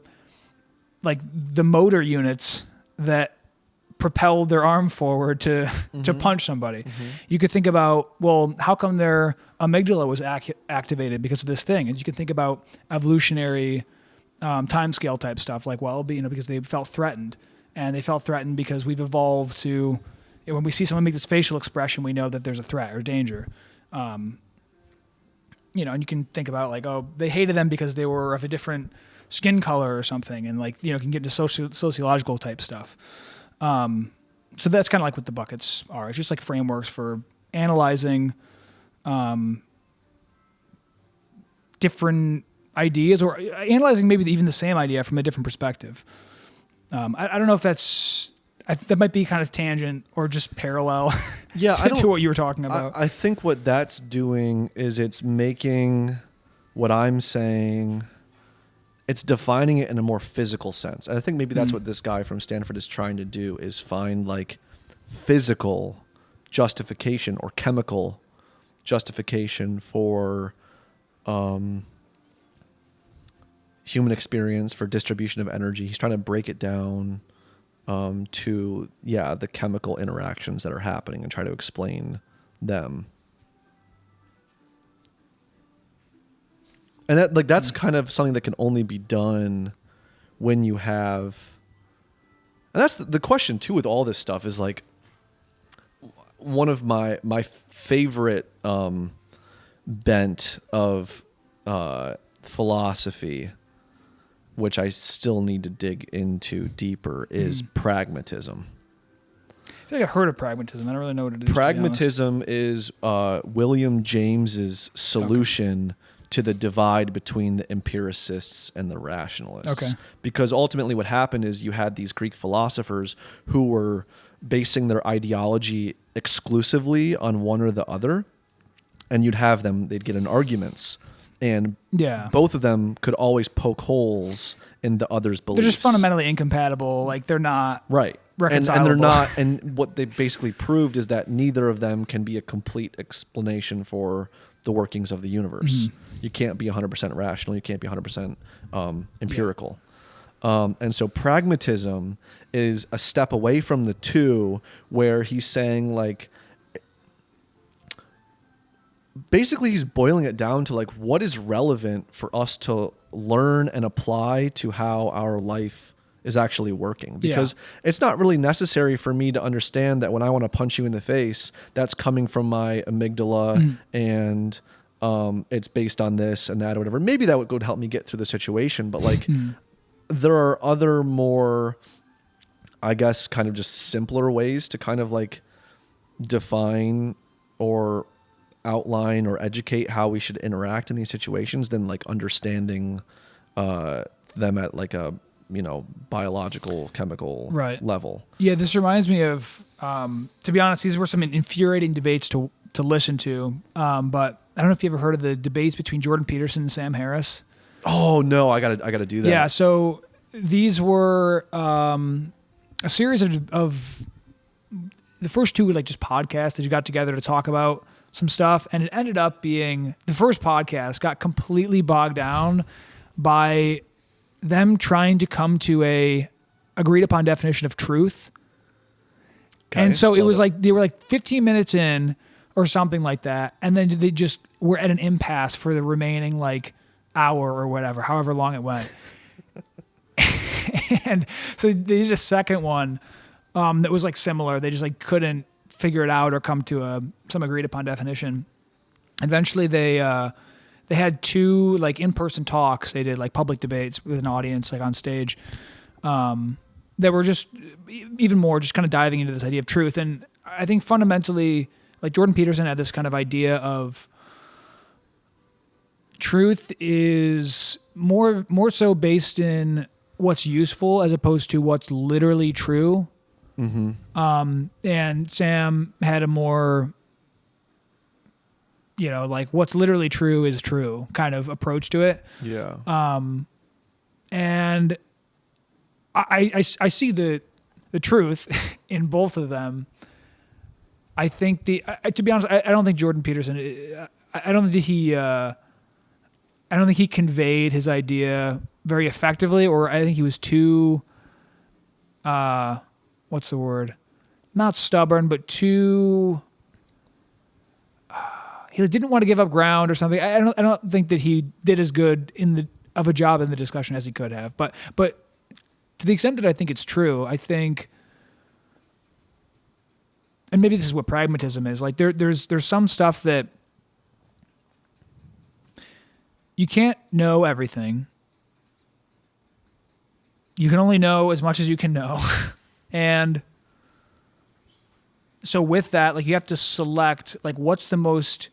motor units that propelled their arm forward to punch somebody. Mm-hmm. You could think about, well, how come their amygdala was activated because of this thing? And you could think about evolutionary time scale type stuff, like, well, because they felt threatened. And they felt threatened because we've evolved to, when we see someone make this facial expression, we know that there's a threat or danger. And you can think about like, oh, they hated them because they were of a different skin color or something. And like, can get into sociological type stuff. So that's kind of like what the buckets are. It's just like frameworks for analyzing different ideas or analyzing maybe even the same idea from a different perspective. I don't know if that might be kind of tangent or just parallel to what you were talking about. I think what that's doing is it's making what I'm saying, it's defining it in a more physical sense. And I think maybe that's what this guy from Stanford is trying to do, is find like physical justification or chemical justification for human experience, for distribution of energy. He's trying to break it down to the chemical interactions that are happening and try to explain them. And that's kind of something that can only be done when you have, and that's the question too with all this stuff is like, one of my favorite bent of philosophy, which I still need to dig into deeper, is pragmatism. I feel like I've heard of pragmatism. I don't really know what it is. Pragmatism is William James's solution to the divide between the empiricists and the rationalists. Okay. Because ultimately what happened is you had these Greek philosophers who were basing their ideology exclusively on one or the other, and they'd get in arguments. And both of them could always poke holes in the other's beliefs. They're just fundamentally incompatible. Like they're not reconcilable. And they're not. And what they basically proved is that neither of them can be a complete explanation for the workings of the universe. Mm-hmm. You can't be 100% rational. You can't be 100% empirical. And so pragmatism is a step away from the two, where he's saying like, basically he's boiling it down to like what is relevant for us to learn and apply to how our life is actually working, because it's not really necessary for me to understand that when I want to punch you in the face, that's coming from my amygdala and it's based on this and that or whatever. Maybe that would help me get through the situation, but like there are other more, I guess, kind of just simpler ways to kind of like define or outline or educate how we should interact in these situations than like understanding them at like a, you know, biological, chemical level. Yeah, this reminds me of, to be honest, these were some infuriating debates to listen to. But I don't know if you ever heard of the debates between Jordan Peterson and Sam Harris. Oh no, I gotta do that. Yeah, so these were a series of the first two were like just podcasts that you got together to talk about some stuff, and it ended up being the first podcast got completely bogged down by them trying to come to a agreed upon definition of truth. Okay, and so it was like they were like 15 minutes in or something like that, and then they just were at an impasse for the remaining like hour or whatever, however long it went. And so they did a second one that was like similar. They just like couldn't figure it out or come to some agreed upon definition. Eventually they had two like in-person talks. They did like public debates with an audience like on stage that were just even more just kind of diving into this idea of truth. And I think fundamentally, like Jordan Peterson had this kind of idea of truth is more so based in what's useful as opposed to what's literally true. And Sam had a more, you know, like what's literally true is true kind of approach to it. Yeah. And I see the truth in both of them. I think to be honest, I don't think Jordan Peterson, I don't think he conveyed his idea very effectively, or I think he was too, what's the word? Not stubborn, but too. He didn't want to give up ground or something. I don't think that he did as good of a job in the discussion as he could have. But to the extent that I think it's true, I think, and maybe this is what pragmatism is. Like there's some stuff that you can't know everything. You can only know as much as you can know. And so with that, like you have to select like what's the most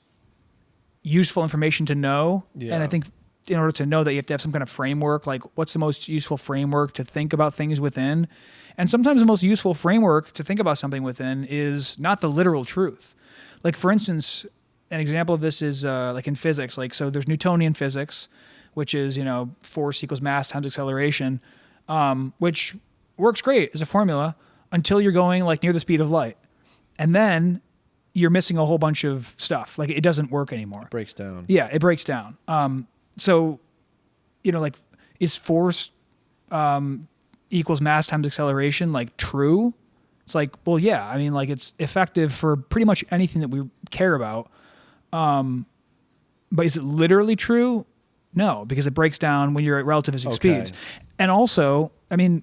useful information to know. Yeah. And I think in order to know that, you have to have some kind of framework, like what's the most useful framework to think about things within. And sometimes the most useful framework to think about something within is not the literal truth. Like for instance, an example of this is like in physics. Like, so there's Newtonian physics, which is, you know, force equals mass times acceleration, which works great as a formula until you're going like near the speed of light. And then you're missing a whole bunch of stuff. Like it doesn't work anymore. It breaks down. Yeah, it breaks down. So, you know, like is force equals mass times acceleration like true? It's like, well, yeah. I mean, like it's effective for pretty much anything that we care about. But is it literally true? No, because it breaks down when you're at relativistic speeds. And also, I mean,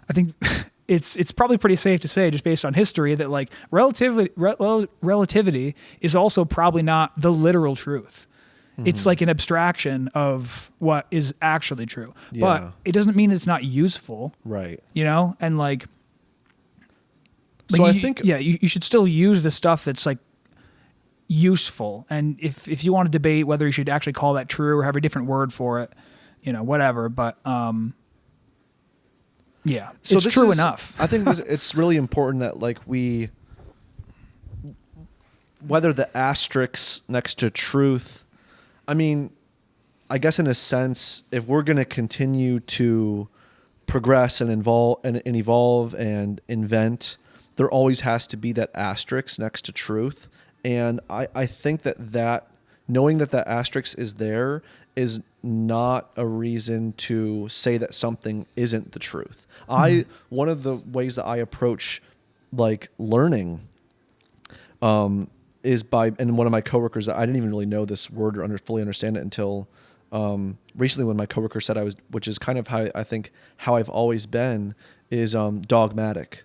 I think it's probably pretty safe to say, just based on history, that like relativity is also probably not the literal truth. Mm-hmm. It's like an abstraction of what is actually true. Yeah. But it doesn't mean it's not useful. Right. You know? And like, so I think, yeah, you should still use the stuff that's like useful. And if you want to debate whether you should actually call that true or have a different word for it, you know, whatever. But yeah, so it's true enough. I think it's really important that like whether the asterisk next to truth, I mean, I guess in a sense, if we're going to continue to progress and evolve and invent, there always has to be that asterisk next to truth. And I think that knowing that asterisk is there is not a reason to say that something isn't the truth. Mm-hmm. One of the ways that I approach like learning is by, and one of my coworkers, I didn't even really know this word or fully understand it until recently when my coworker said which is kind of how I think how I've always been, is dogmatic,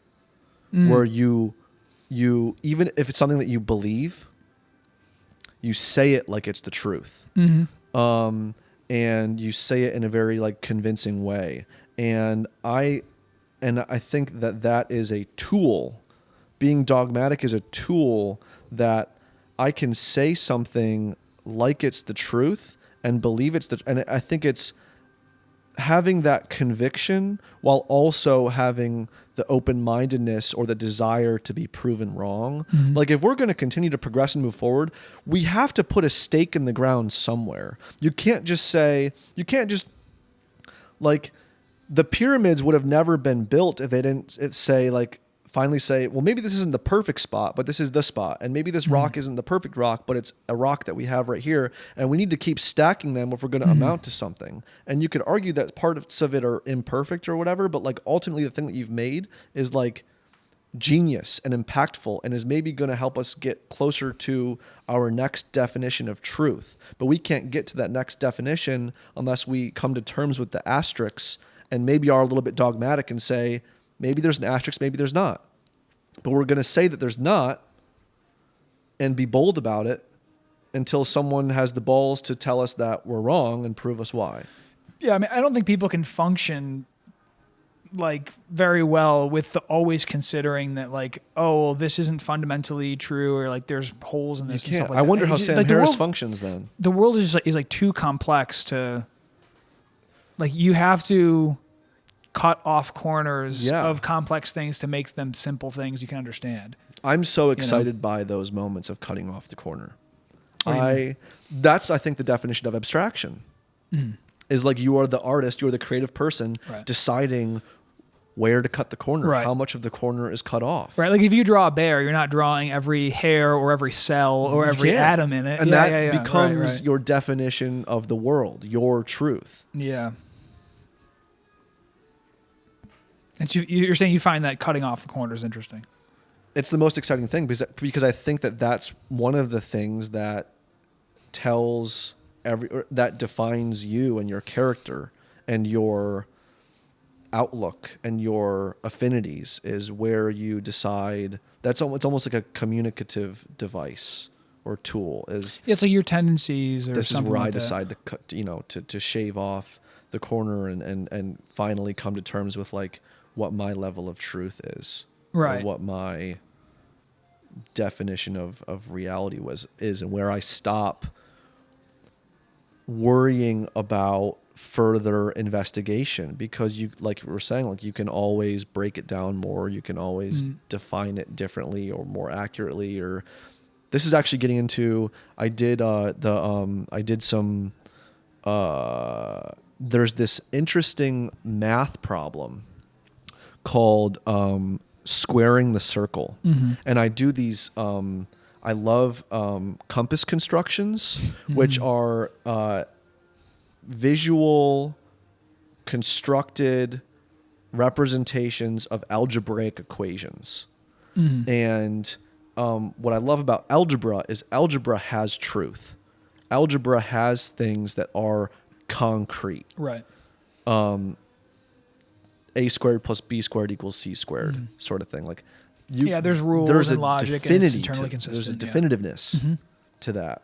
where you even if it's something that you believe, you say it like it's the truth. And you say it in a very like convincing way. And I think that is a tool. Being dogmatic is a tool that I can say something like it's the truth and believe and I think it's having that conviction while also having the open-mindedness or the desire to be proven wrong. Like if we're going to continue to progress and move forward, we have to put a stake in the ground somewhere. You can't just like the pyramids would have never been built if they didn't finally say, well, maybe this isn't the perfect spot, but this is the spot. And maybe this rock isn't the perfect rock, but it's a rock that we have right here. And we need to keep stacking them if we're going to amount to something. And you could argue that parts of it are imperfect or whatever, but like ultimately the thing that you've made is like genius and impactful and is maybe going to help us get closer to our next definition of truth. But we can't get to that next definition unless we come to terms with the asterisks and maybe are a little bit dogmatic and say, maybe there's an asterisk, maybe there's not. But we're going to say that there's not and be bold about it until someone has the balls to tell us that we're wrong and prove us why. Yeah, I mean, I don't think people can function like very well with always considering that like, oh, well, this isn't fundamentally true or like there's holes in this and stuff like that. I wonder how Sam like Harris functions then. The world is like too complex to like you have to cut off corners of complex things to make them simple things you can understand. I'm so excited by those moments of cutting off the corner. That's I think the definition of abstraction is like you are the artist, you are the creative person deciding where to cut the corner, how much of the corner is cut off. Right, like if you draw a bear, you're not drawing every hair or every cell or every atom in it. And that becomes your definition of the world, your truth. Yeah. And you're saying you find that cutting off the corners interesting. It's the most exciting thing because I think that that's one of the things that that defines you and your character and your outlook and your affinities is where you decide. It's almost like a communicative device or tool. It's like your tendencies or this something is where like I decide to cut, to shave off the corner and finally come to terms with like what my level of truth is, or what my definition of reality is, and where I stop worrying about further investigation, because you, like we were saying, like you can always break it down more, you can always define it differently or more accurately. Or this is actually getting into there's this interesting math problem called squaring the circle. And I do these I love compass constructions, which are visual constructed representations of algebraic equations. And what I love about algebra is algebra has truth. Algebra has things that are concrete. Right. A squared plus B squared equals C squared sort of thing. Like there's rules and logic and it's internally consistent. There's a definitiveness to that.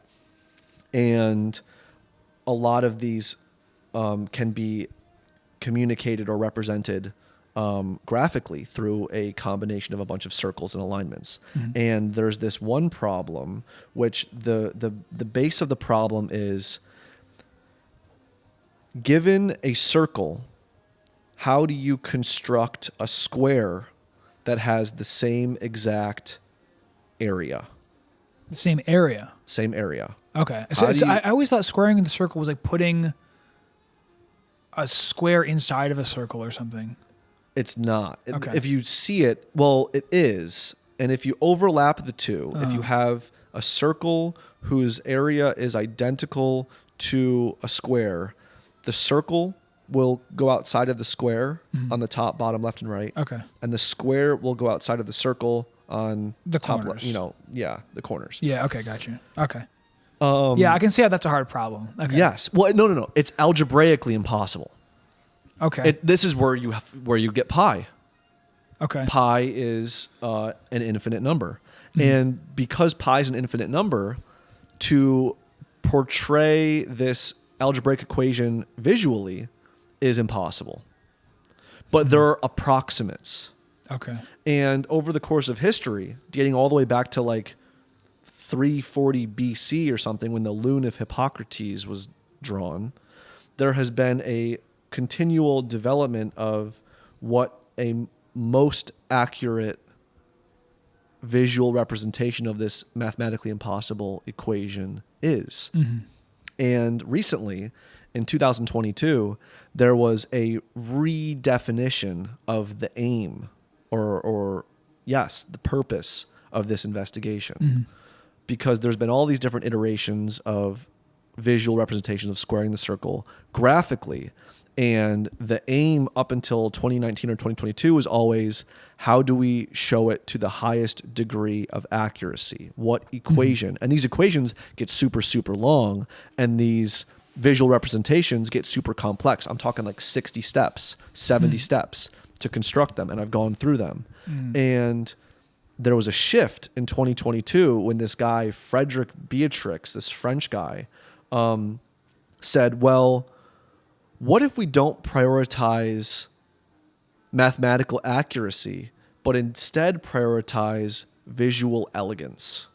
And a lot of these can be communicated or represented graphically through a combination of a bunch of circles and alignments. And there's this one problem, which the base of the problem is, given a circle, how do you construct a square that has the same exact area? The same area? Same area. Okay. So I always thought squaring the circle was like putting a square inside of a circle or something. It's not. Okay. If you see it, well, it is. And if you overlap the two, if you have a circle whose area is identical to a square, the circle will go outside of the square on the top, bottom, left, and right. Okay. And the square will go outside of the circle on the top corners. the corners. Yeah, okay, got you. Okay. Yeah, I can see how that's a hard problem. Okay. Yes. Well, no. It's algebraically impossible. Okay. This is where you get pi. Okay. Pi is an infinite number. And because pi is an infinite number, to portray this algebraic equation visually is impossible. But there are approximates. Okay. And over the course of history, dating all the way back to like 340 BC or something, when the Loon of Hippocrates was drawn, there has been a continual development of what a most accurate visual representation of this mathematically impossible equation is. And recently, in 2022, there was a redefinition of the aim or the purpose of this investigation. Because there's been all these different iterations of visual representations of squaring the circle graphically. And the aim up until 2019 or 2022 was always, how do we show it to the highest degree of accuracy? What equation? And these equations get super, super long, and these visual representations get super complex. I'm talking like 60 steps, 70 steps to construct them, and I've gone through them. And there was a shift in 2022 when this guy, Frederick Beatrix, this French guy, said, well, what if we don't prioritize mathematical accuracy, but instead prioritize visual elegance?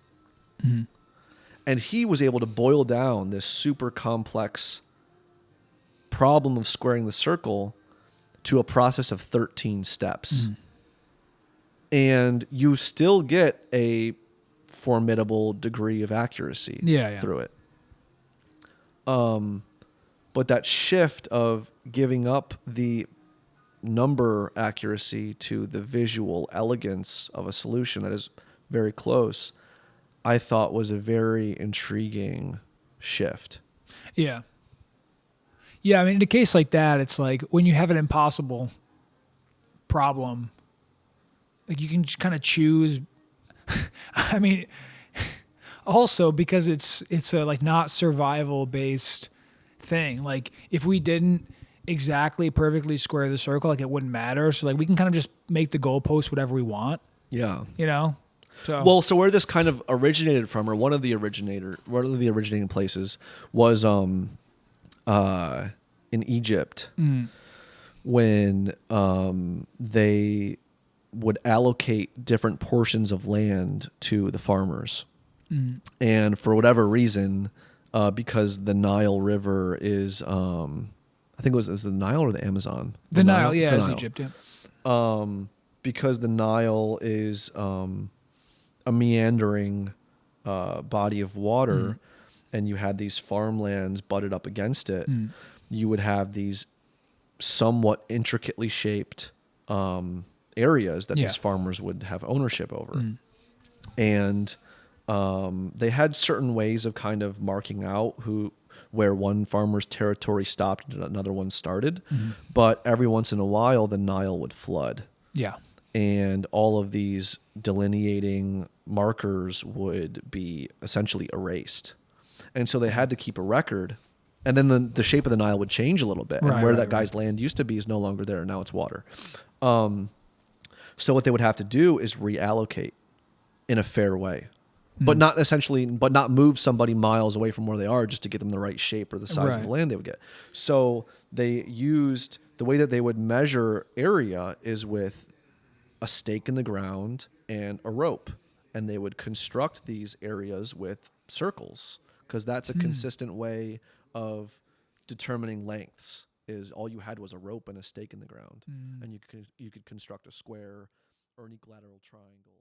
And he was able to boil down this super complex problem of squaring the circle to a process of 13 steps. And you still get a formidable degree of accuracy through it. But that shift of giving up the number accuracy to the visual elegance of a solution that is very close, I thought was a very intriguing shift. Yeah. Yeah, I mean, in a case like that, it's like when you have an impossible problem, like you can kind of choose. I mean, also because it's a like not survival based thing. Like if we didn't exactly perfectly square the circle, like it wouldn't matter. So like we can kind of just make the goalpost whatever we want. Yeah. You know? So where this kind of originated from, or one of the originating places was in Egypt, when they would allocate different portions of land to the farmers. And for whatever reason, because the Nile River is, I think is the Nile or the Amazon? The Nile, It's yeah, the it's Nile. Egypt, yeah. Because the Nile is a meandering body of water, and you had these farmlands butted up against it, you would have these somewhat intricately shaped areas that these farmers would have ownership over. And they had certain ways of kind of marking out where one farmer's territory stopped and another one started. But every once in a while, the Nile would flood. Yeah. And all of these delineating markers would be essentially erased. And so they had to keep a record. And then the shape of the Nile would change a little bit. And where that guy's land used to be is no longer there. Now it's water. So what they would have to do is reallocate in a fair way. But not move somebody miles away from where they are just to get them the right shape or the size of the land they would get. So they used, the way that they would measure area is with a stake in the ground and a rope. And they would construct these areas with circles, because that's a consistent way of determining lengths. Is all you had was a rope and a stake in the ground, and you could construct a square or an equilateral triangle.